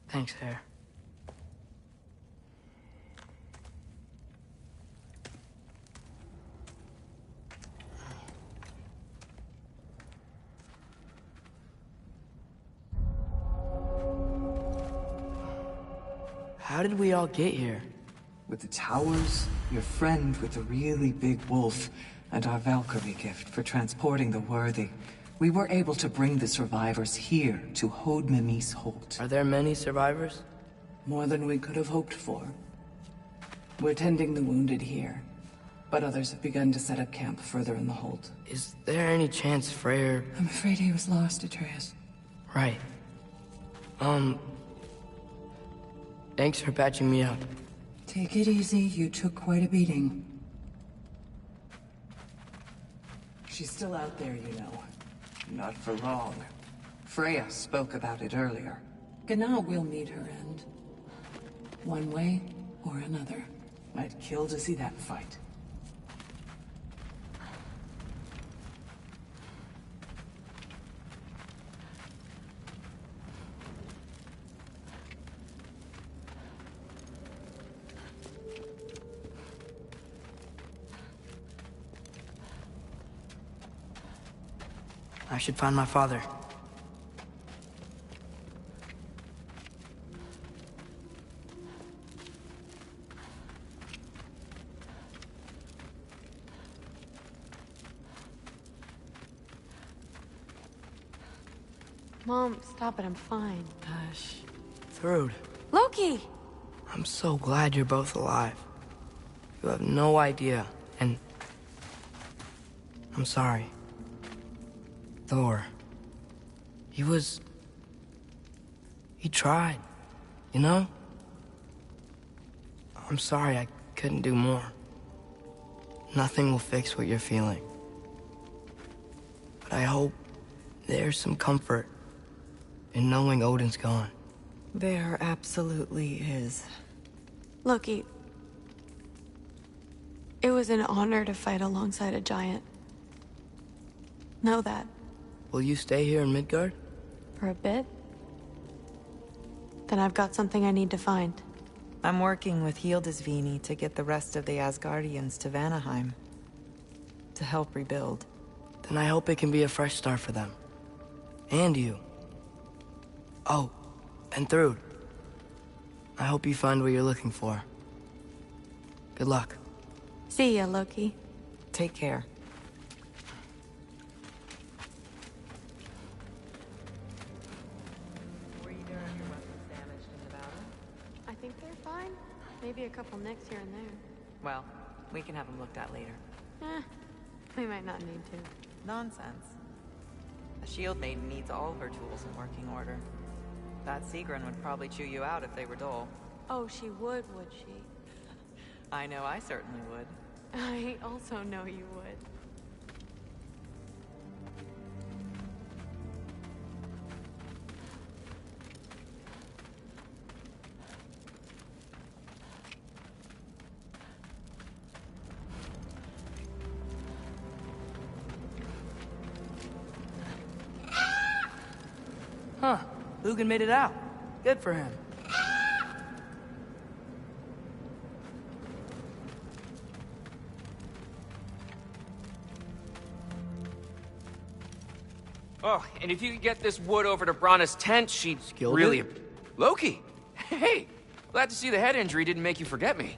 Thanks, Hare. How did we all get here? With the towers, your friend with the really big wolf, and our Valkyrie gift for transporting the worthy, we were able to bring the survivors here to Hod Mimis Holt. Are there many survivors? More than we could have hoped for. We're tending the wounded here, but others have begun to set up camp further in the hold. Is there any chance Freyr... I'm afraid he was lost, Atreus. Right. Thanks for patching me up. Take it easy, you took quite a beating. She's still out there, you know. Not for long. Freya spoke about it earlier. Gna will meet her end. One way or another. I'd kill to see that fight. I should find my father. Mom, stop it. I'm fine. Hush. Thrud, Loki! I'm so glad you're both alive. You have no idea, and... I'm sorry. Thor. He tried, you know? I'm sorry I couldn't do more. Nothing will fix what you're feeling. But I hope there's some comfort in knowing Odin's gone. There absolutely is. Loki, it was an honor to fight alongside a giant. Know that. Will you stay here in Midgard? For a bit? Then I've got something I need to find. I'm working with Hildisvini to get the rest of the Asgardians to Vanaheim. To help rebuild. Then I hope it can be a fresh start for them. And you. Oh, and Thrud. I hope you find what you're looking for. Good luck. See ya, Loki. Take care. Were either of your weapons damaged in the battle? I think they're fine. Maybe a couple nicks here and there. Well, we can have them looked at later. We might not need to. Nonsense. A shield maiden needs all her tools in working order. That Sigrun would probably chew you out if they were dull. Oh, she would she? I know I certainly would. I also know you would. Huh. Lugan made it out. Good for him. Oh, and if you could get this wood over to Brana's tent, she'd Skilled really... it? Loki! Hey! Glad to see the head injury didn't make you forget me.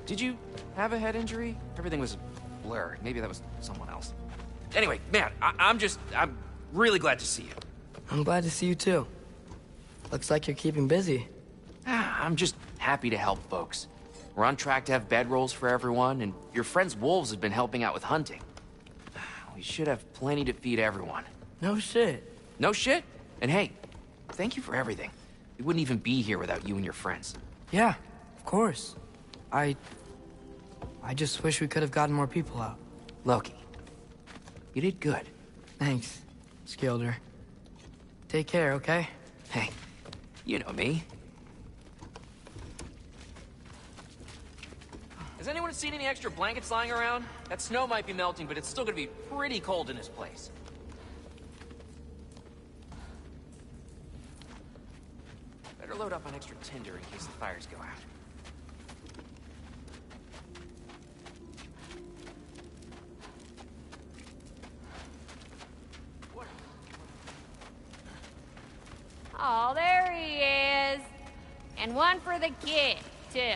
Did you have a head injury? Everything was a blur. Maybe that was someone else. Anyway, man, I'm really glad to see you. I'm glad to see you too. Looks like you're keeping busy. I'm just happy to help folks. We're on track to have bedrolls for everyone, and your friend's wolves have been helping out with hunting. We should have plenty to feed everyone. No shit. No shit? And hey, thank you for everything. We wouldn't even be here without you and your friends. Yeah, of course. I just wish we could have gotten more people out. Loki, you did good. Thanks, Skilder. Take care, okay? Hey, you know me. Has anyone seen any extra blankets lying around? That snow might be melting, but it's still gonna be pretty cold in this place. Better load up on extra tinder in case the fires go out. Oh, there he is. And one for the kid, too.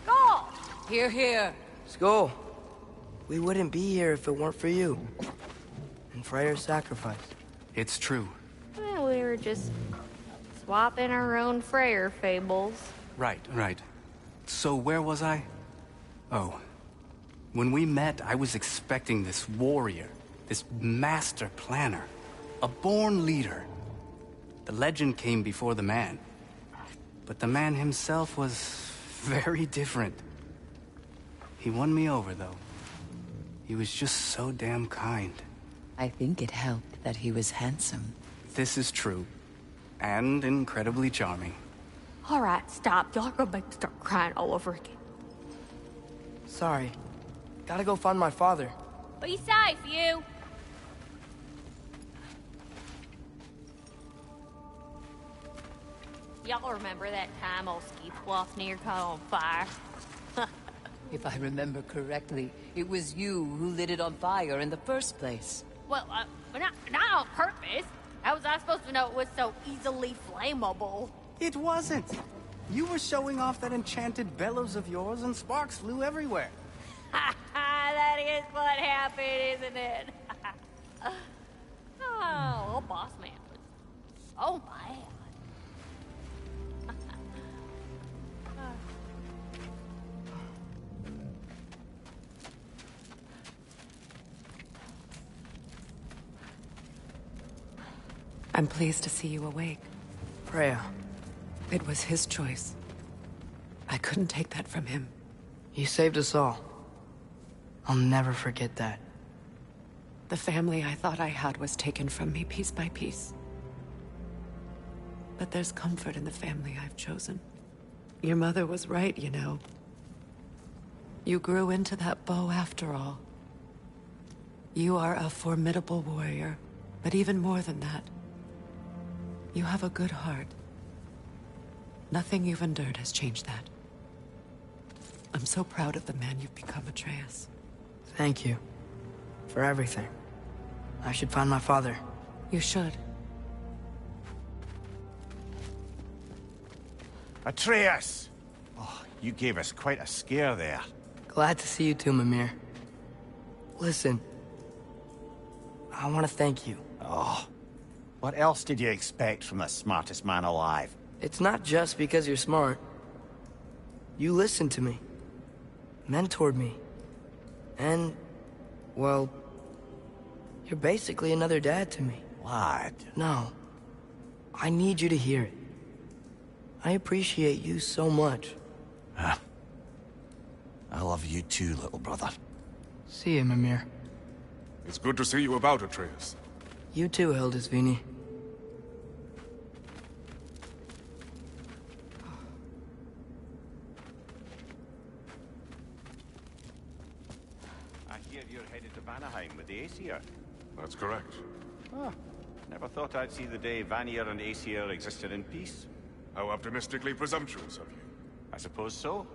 Skull! Here, here. Skull. We wouldn't be here if it weren't for you. And Freyr's sacrifice. It's true. Well, we were just swapping our own Freyr fables. Right. So where was I? Oh. When we met, I was expecting this warrior, this master planner, a born leader. The legend came before the man. But the man himself was very different. He won me over, though. He was just so damn kind. I think it helped that he was handsome. This is true. And incredibly charming. All right, stop. Y'all are gonna make me start crying all over again. Sorry. Gotta go find my father. Be safe, you. Y'all remember that time old Ski Plofnir caught on fire? If I remember correctly, it was you who lit it on fire in the first place. Well, but not on purpose. How was I supposed to know it was so easily flammable? It wasn't. You were showing off that enchanted bellows of yours and sparks flew everywhere. That is what happened, isn't it? Oh, old boss man was so mad. I'm pleased to see you awake. Freya. It was his choice. I couldn't take that from him. He saved us all. I'll never forget that. The family I thought I had was taken from me piece by piece. But there's comfort in the family I've chosen. Your mother was right, you know. You grew into that bow after all. You are a formidable warrior, but even more than that, you have a good heart. Nothing you've endured has changed that. I'm so proud of the man you've become, Atreus. Thank you. For everything. I should find my father. You should. Atreus! Oh, you gave us quite a scare there. Glad to see you too, Mimir. Listen. I want to thank you. Oh. What else did you expect from the smartest man alive? It's not just because you're smart. You listened to me. Mentored me. And, well, you're basically another dad to me. Lad. No. I need you to hear it. I appreciate you so much. I love you too, little brother. See you, Mimir. It's good to see you about, Atreus. You too, Hildisvini. I hear you're headed to Vanaheim with the Aesir. That's correct. Ah, never thought I'd see the day Vanir and Aesir existed in peace. How optimistically presumptuous of you. I suppose so.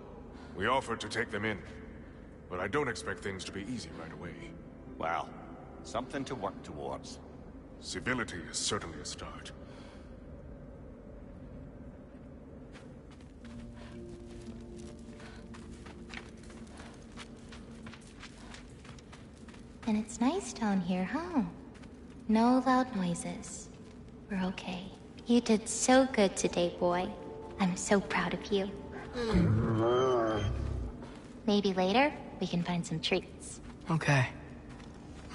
We offered to take them in, but I don't expect things to be easy right away. Well, something to work towards. Civility is certainly a start. And it's nice down here, huh? No loud noises. We're okay. You did so good today, boy. I'm so proud of you. Maybe later, we can find some treats. Okay.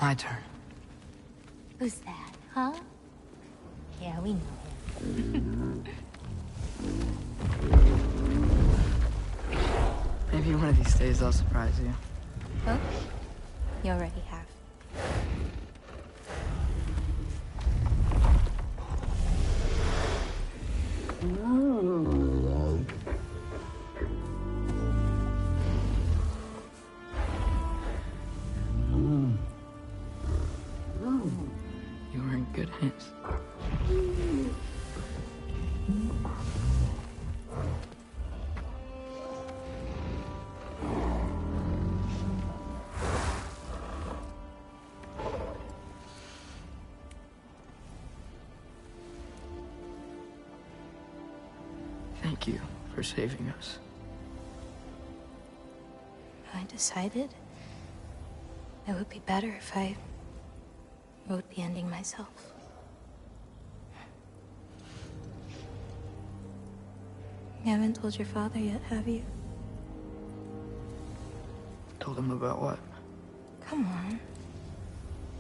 My turn. Who's that, huh? Yeah, we know him. Maybe one of these days I'll surprise you. Oh, you already have. You were in good hands. Thank you for saving us. I decided it would be better if I wrote the ending myself. You haven't told your father yet, have you? Told him about what? Come on.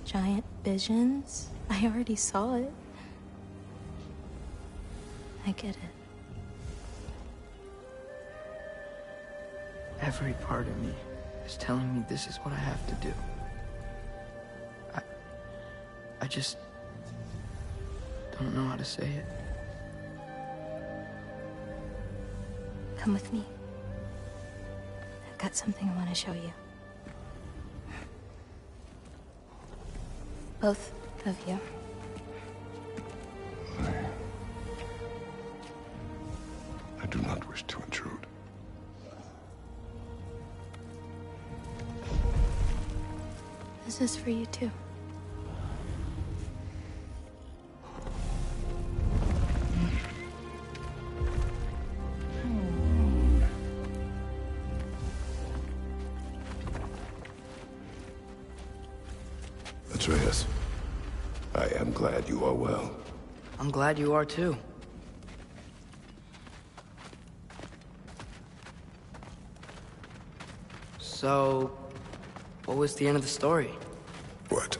Giant visions? I already saw it. I get it. Every part of me is telling me this is what I have to do. I just don't know how to say it. Come with me. I've got something I want to show you. Both of you. I do not wish to intrude. This is for you too. Atreus, I am glad you are well. I'm glad you are too. So, what was the end of the story? What?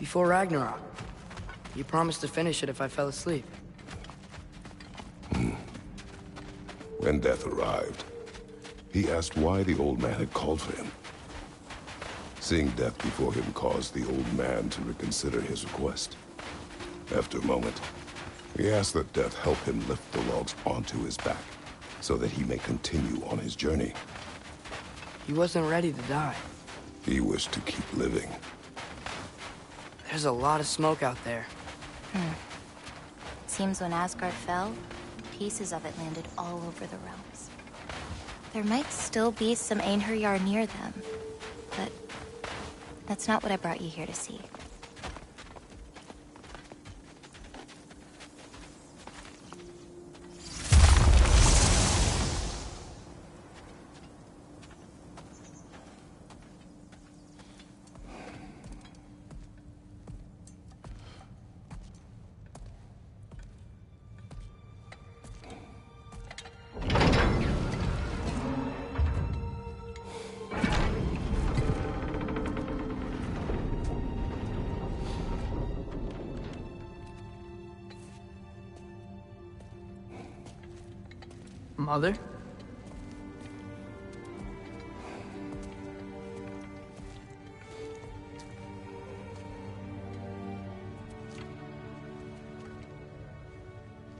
Before Ragnarok. You promised to finish it if I fell asleep. When death arrived, he asked why the old man had called for him. Seeing death before him caused the old man to reconsider his request. After a moment, he asked that death help him lift the logs onto his back, so that he may continue on his journey. He wasn't ready to die. He wished to keep living. There's a lot of smoke out there. Seems when Asgard fell, pieces of it landed all over the realms. There might still be some Einherjar near them, but that's not what I brought you here to see. Mother?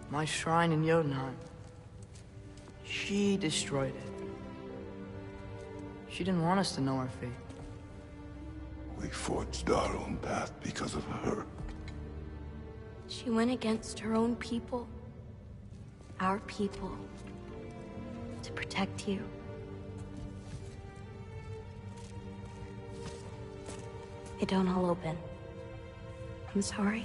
My shrine in Jotunheim. She destroyed it. She didn't want us to know our fate. We forged our own path because of her. She went against her own people. Our people. To protect you. It don't all open. I'm sorry.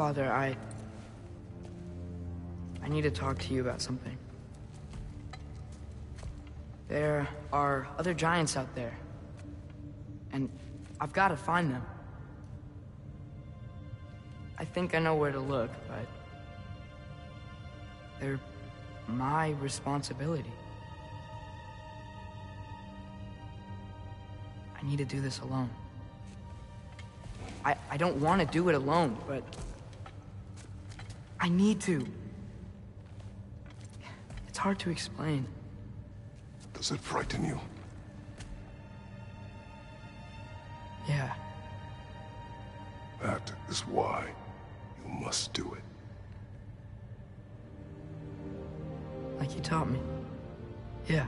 Father, I need to talk to you about something. There are other giants out there, and I've got to find them. I think I know where to look, but they're my responsibility. I need to do this alone. I don't want to do it alone, but I need to. It's hard to explain. Does it frighten you? Yeah. That is why you must do it. Like you taught me. Yeah.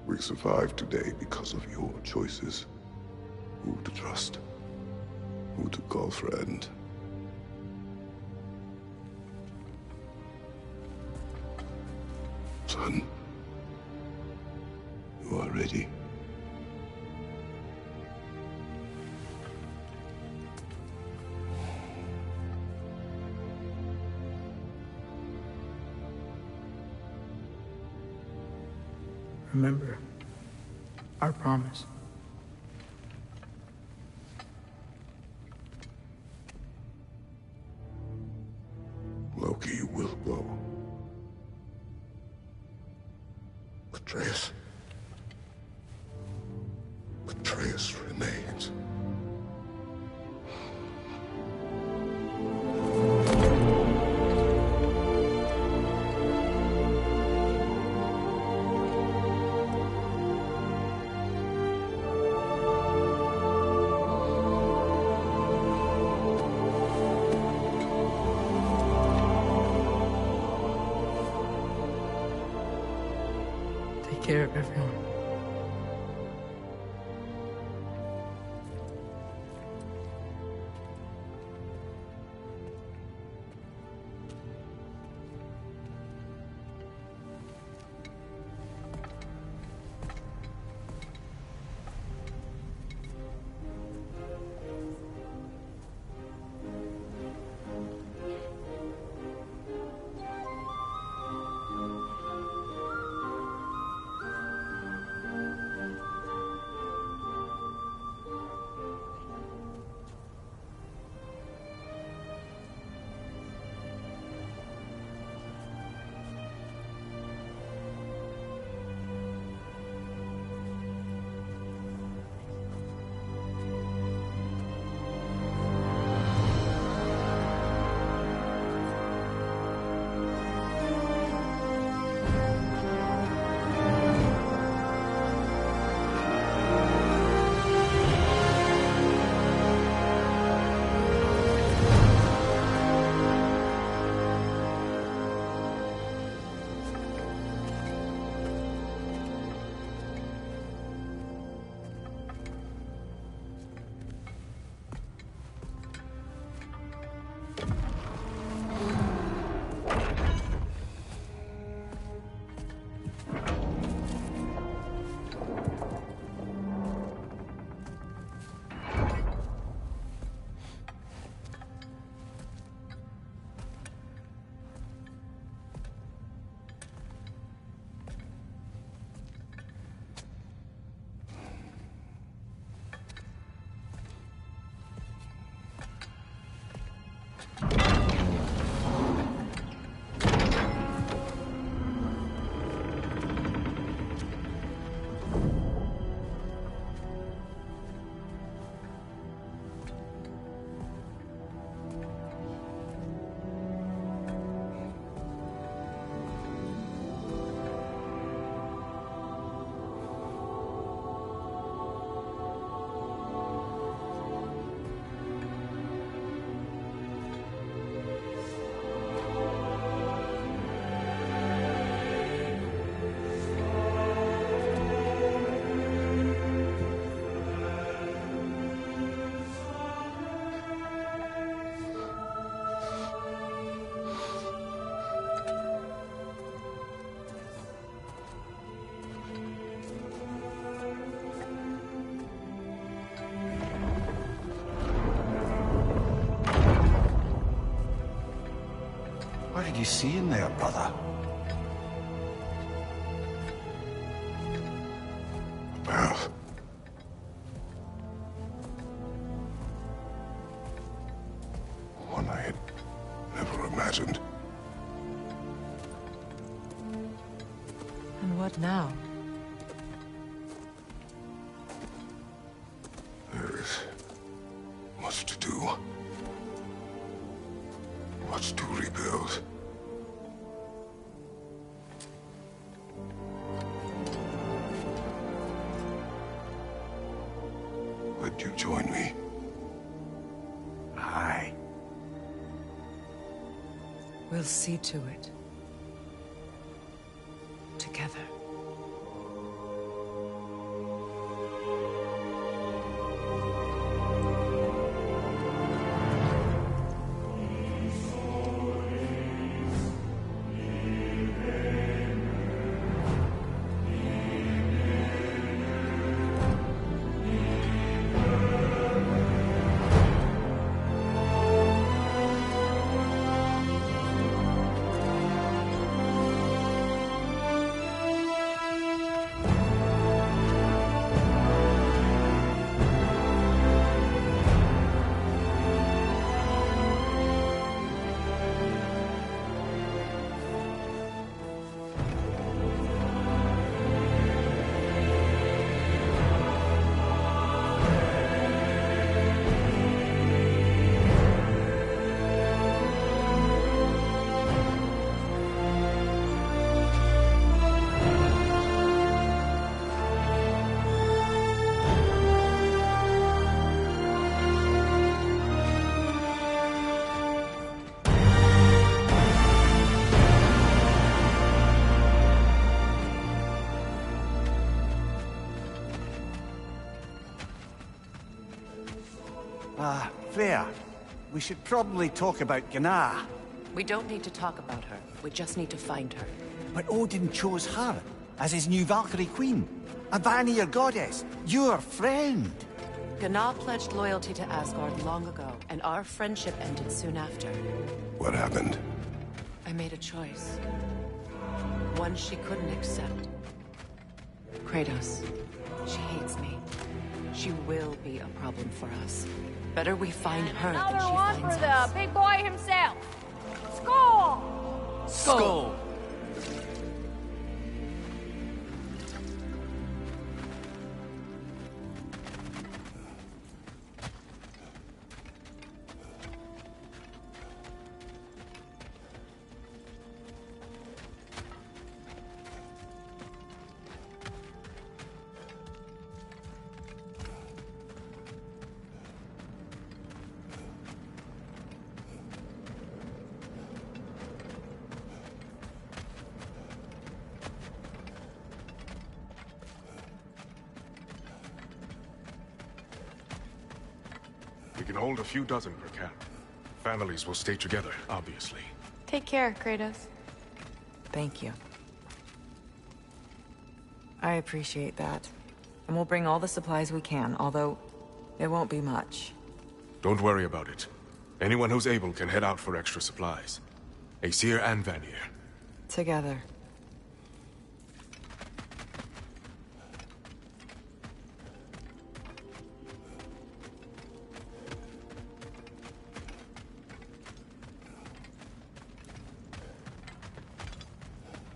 We survived today because of your choices. Who to trust, who to call friend. Son, you are ready. Remember our promise. Loki will go. Atreus. Atreus remains. Take care of everyone. seeing there, brother? A path. One I had never imagined. And what now? There is much to do. Much to rebuild. Would you join me? Aye. We'll see to it. Together. Freya, we should probably talk about Gná. We don't need to talk about her. We just need to find her. But Odin chose her as his new Valkyrie queen. A Vanir goddess, your friend. Gná pledged loyalty to Asgard long ago, and our friendship ended soon after. What happened? I made a choice. One she couldn't accept. Kratos. She hates me. She will be a problem for us. Better we find her than Another she one finds for us. the big boy himself. Skull! Skull! We can hold a few dozen per camp. Families will stay together, obviously. Take care, Kratos. Thank you. I appreciate that. And we'll bring all the supplies we can, although it won't be much. Don't worry about it. Anyone who's able can head out for extra supplies. Aesir and Vanir. Together.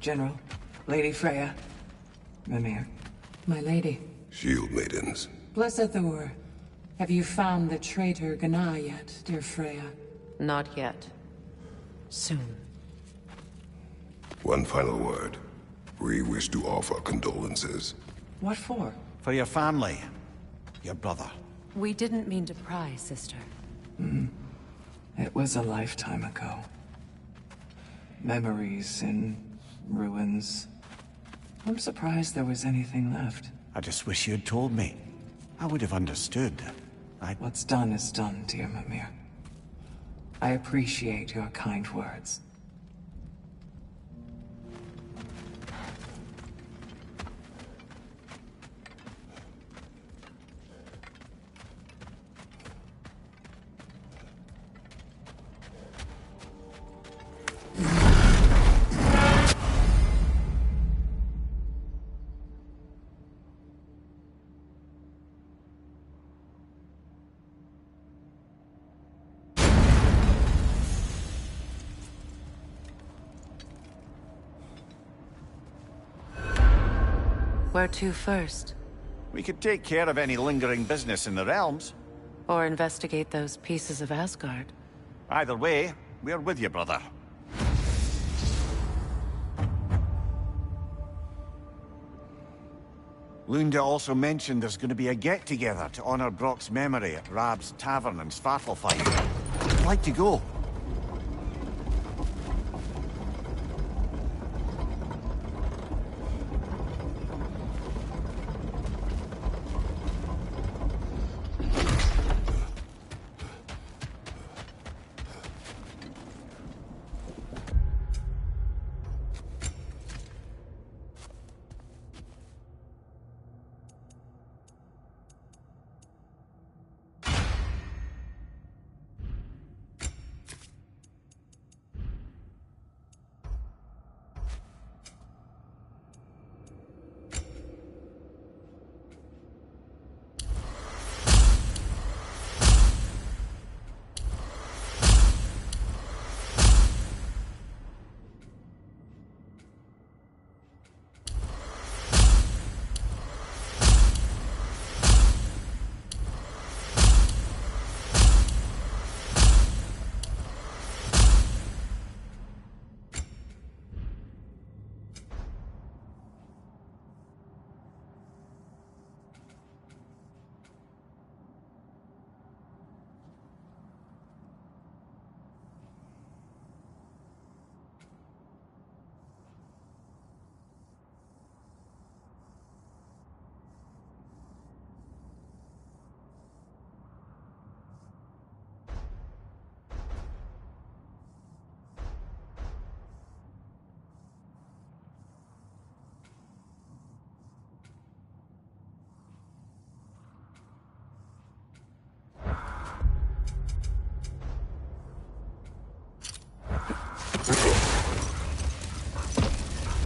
General, Lady Freya, Mimir, my lady. Shield maidens. Blessed Thor, have you found the traitor Gná yet, dear Freya? Not yet. Soon. One final word. We wish to offer condolences. What for? For your family. Your brother. We didn't mean to pry, sister. It was a lifetime ago. Memories in ruins. I'm surprised there was anything left. I just wish you had told me. I would have understood. What's done is done, dear Mimir. I appreciate your kind words. Where to first? We could take care of any lingering business in the realms. Or investigate those pieces of Asgard. Either way, we're with you, brother. Lunda also mentioned there's going to be a get-together to honor Brock's memory at Rab's Tavern in Svartalfheim. I'd like to go.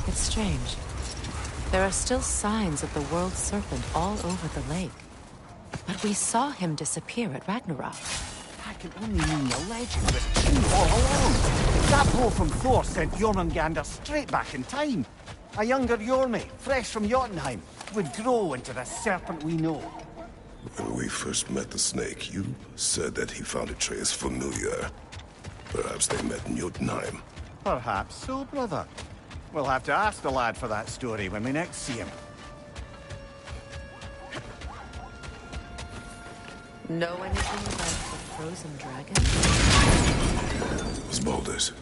It's strange. There are still signs of the World Serpent all over the lake. But we saw him disappear at Ragnarok. That can only mean the legend was true all along. That blow from Thor sent Jormungandr straight back in time. A younger Jormi, fresh from Jotunheim, would grow into the serpent we know. When we first met the snake, you said that he found Atreus familiar. Perhaps they met in Jotunheim. Perhaps so, brother. We'll have to ask the lad for that story when we next see him. Know anything about the frozen dragon? It was Baldur's.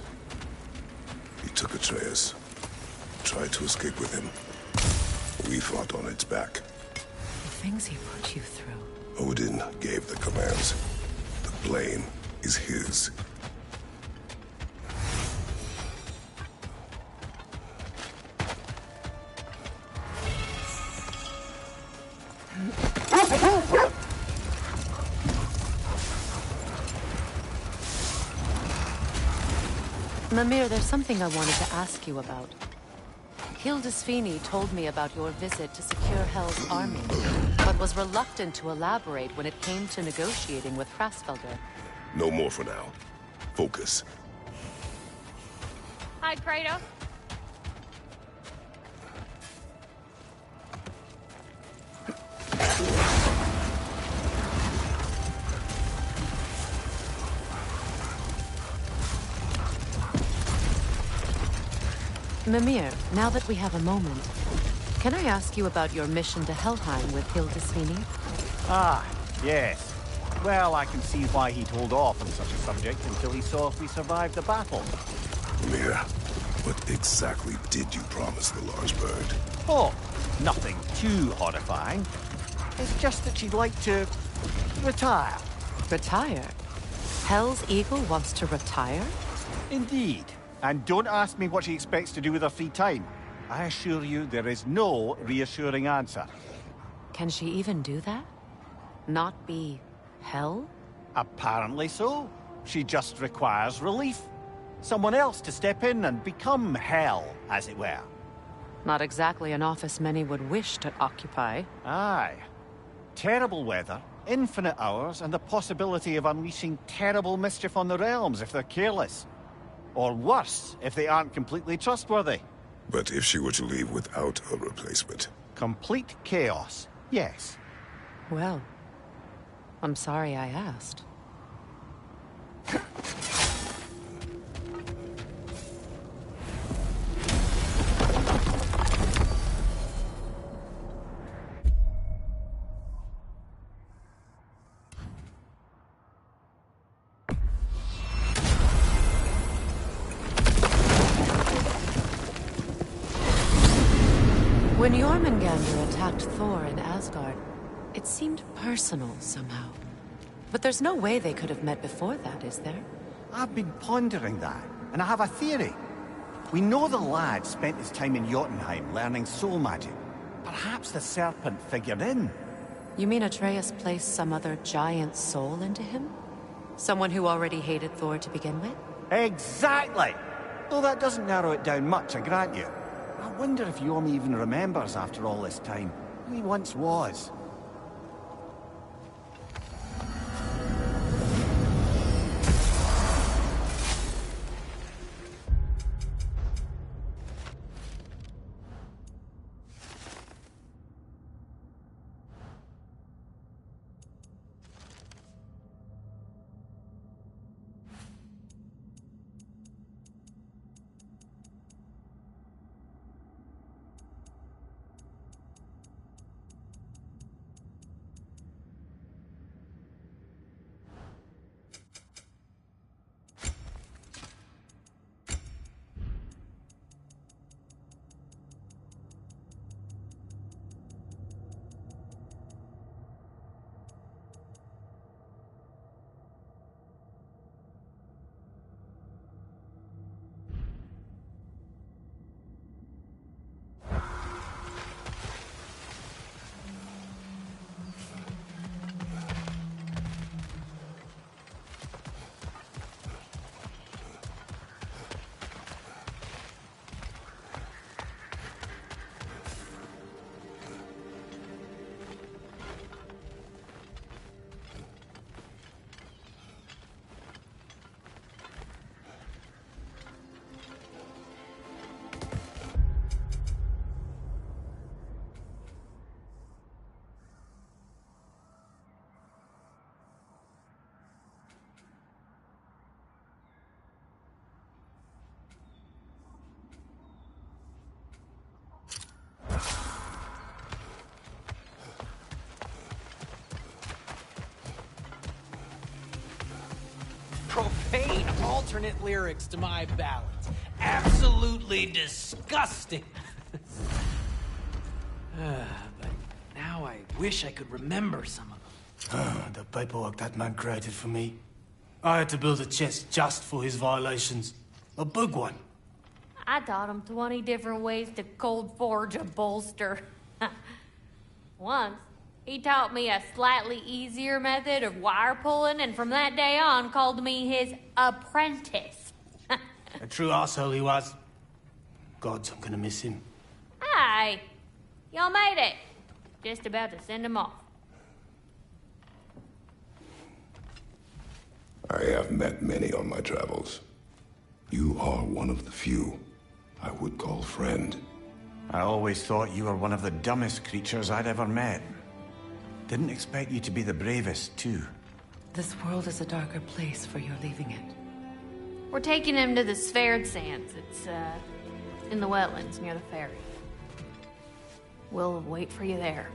He took Atreus, tried to escape with him. We fought on its back. The things he put you through. Odin gave the commands. The blame is his. Mimir, there's something I wanted to ask you about. Hildisvini told me about your visit to secure Hel's army, but was reluctant to elaborate when it came to negotiating with Hrasfelder. No more for now. Focus. Hi, Kratos. Mimir, now that we have a moment, can I ask you about your mission to Helheim with Hildisvini? Ah, yes. Well, I can see why he'd hold off on such a subject until he saw if we survived the battle. Mira, what exactly did you promise the large bird? Oh, nothing too horrifying. It's just that she'd like to retire. Retire? Hel's Eagle wants to retire? Indeed. And don't ask me what she expects to do with her free time. I assure you there is no reassuring answer. Can she even do that? Not be Hel? Apparently so. She just requires relief. Someone else to step in and become Hel, as it were. Not exactly an office many would wish to occupy. Aye. Terrible weather, infinite hours, and the possibility of unleashing terrible mischief on the realms if they're careless. Or worse, if they aren't completely trustworthy. But if she were to leave without a replacement? Complete chaos, yes. Well, I'm sorry I asked. When Jormungandr attacked Thor in Asgard, it seemed personal somehow. But there's no way they could have met before that, is there? I've been pondering that, and I have a theory. We know the lad spent his time in Jotunheim learning soul magic. Perhaps the serpent figured in. You mean Atreus placed some other giant soul into him? Someone who already hated Thor to begin with? Exactly! Though that doesn't narrow it down much, I grant you. I wonder if Yorm even remembers after all this time who he once was. Profane alternate lyrics to my ballads. Absolutely disgusting. But now I wish I could remember some of them. The paperwork that man created for me. I had to build a chest just for his violations. A big one. I taught him 20 different ways to cold forge a bolster. Once, he taught me a slightly easier method of wire pulling, and from that day on called me his apprentice. A true arsehole he was. Gods, I'm gonna miss him. Hi! Y'all made it. Just about to send him off. I have met many on my travels. You are one of the few I would call friend. I always thought you were one of the dumbest creatures I'd ever met. Didn't expect you to be the bravest, too. This world is a darker place for your leaving it. We're taking him to the Sverd Sands. It's, in the wetlands near the ferry. We'll wait for you there.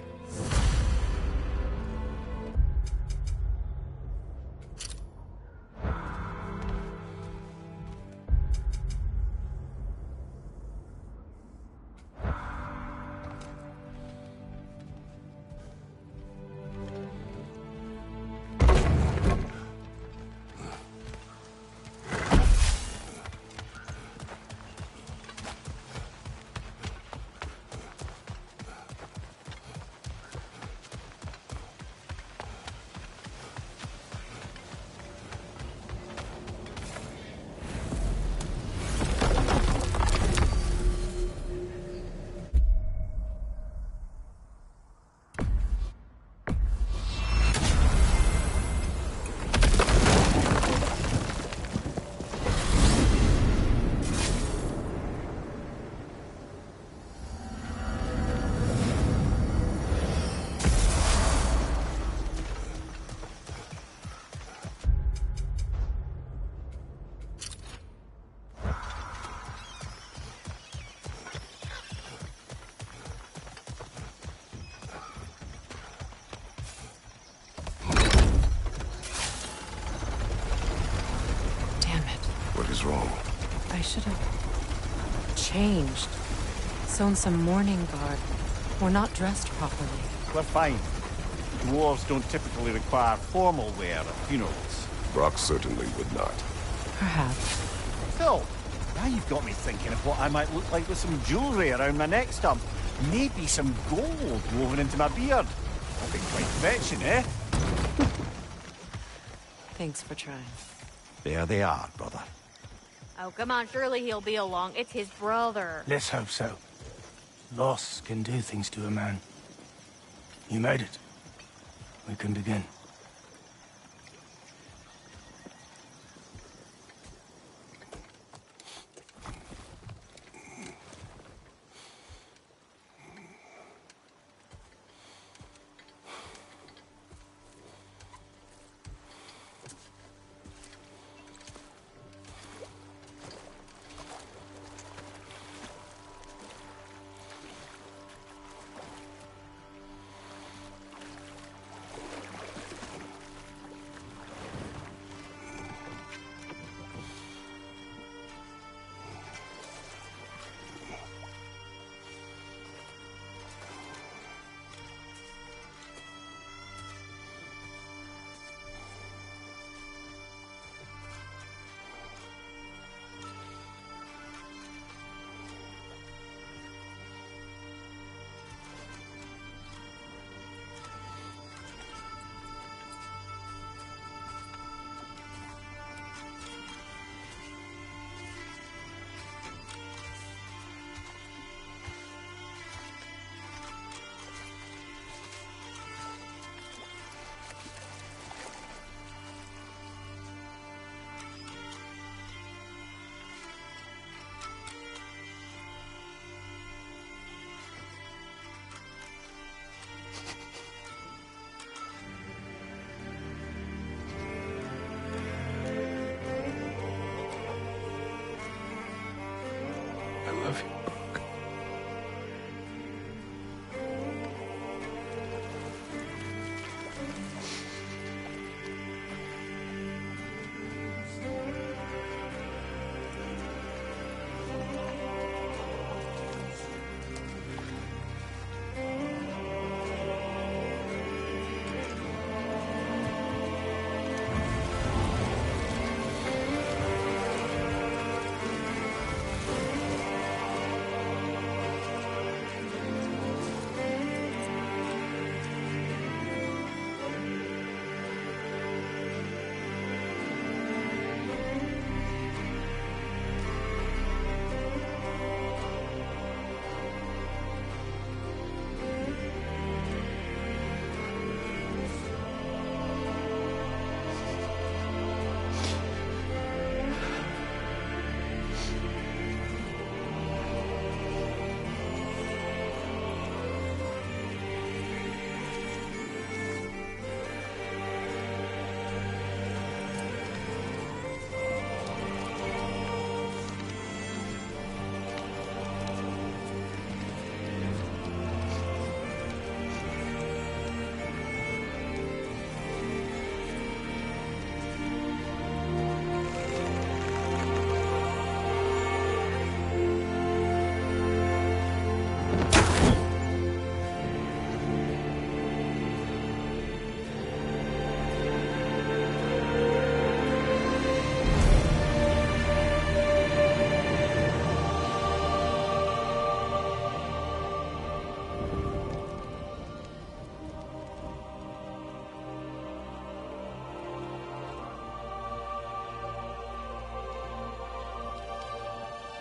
should have changed. Sewn some mourning garb. We're not dressed properly. We're fine. Dwarves don't typically require formal wear at funerals. Brock certainly would not. Perhaps. Phil, now you've got me thinking of what I might look like with some jewellery around my neck stump. Maybe some gold woven into my beard. That'd be quite fetching, eh? Thanks for trying. There they are, brother. Oh, come on, surely he'll be along. It's his brother. Let's hope so. Loss can do things to a man. You made it. We can begin. I love you, Brock.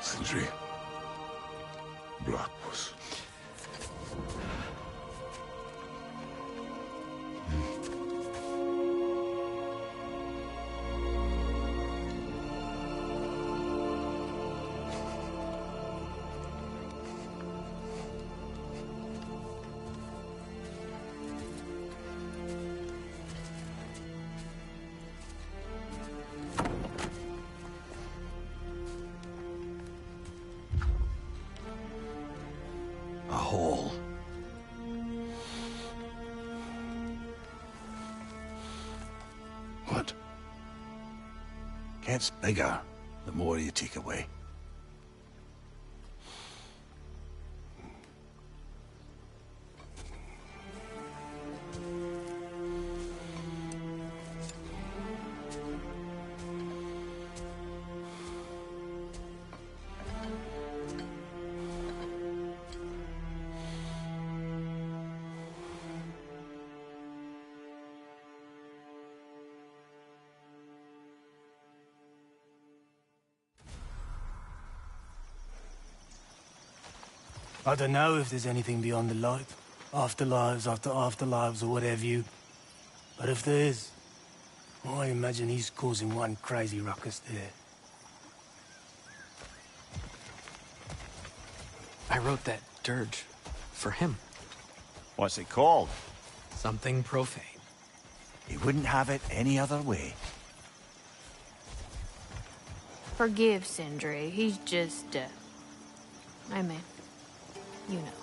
Sindri. Brock was... A hole. What? Gets bigger the more you take away. I don't know if there's anything beyond the light. Afterlives after afterlives or whatever you... But if there is, I imagine he's causing one crazy ruckus there. I wrote that dirge for him. What's it called? Something profane. He wouldn't have it any other way. Forgive Sindri. He's just, I mean, you know.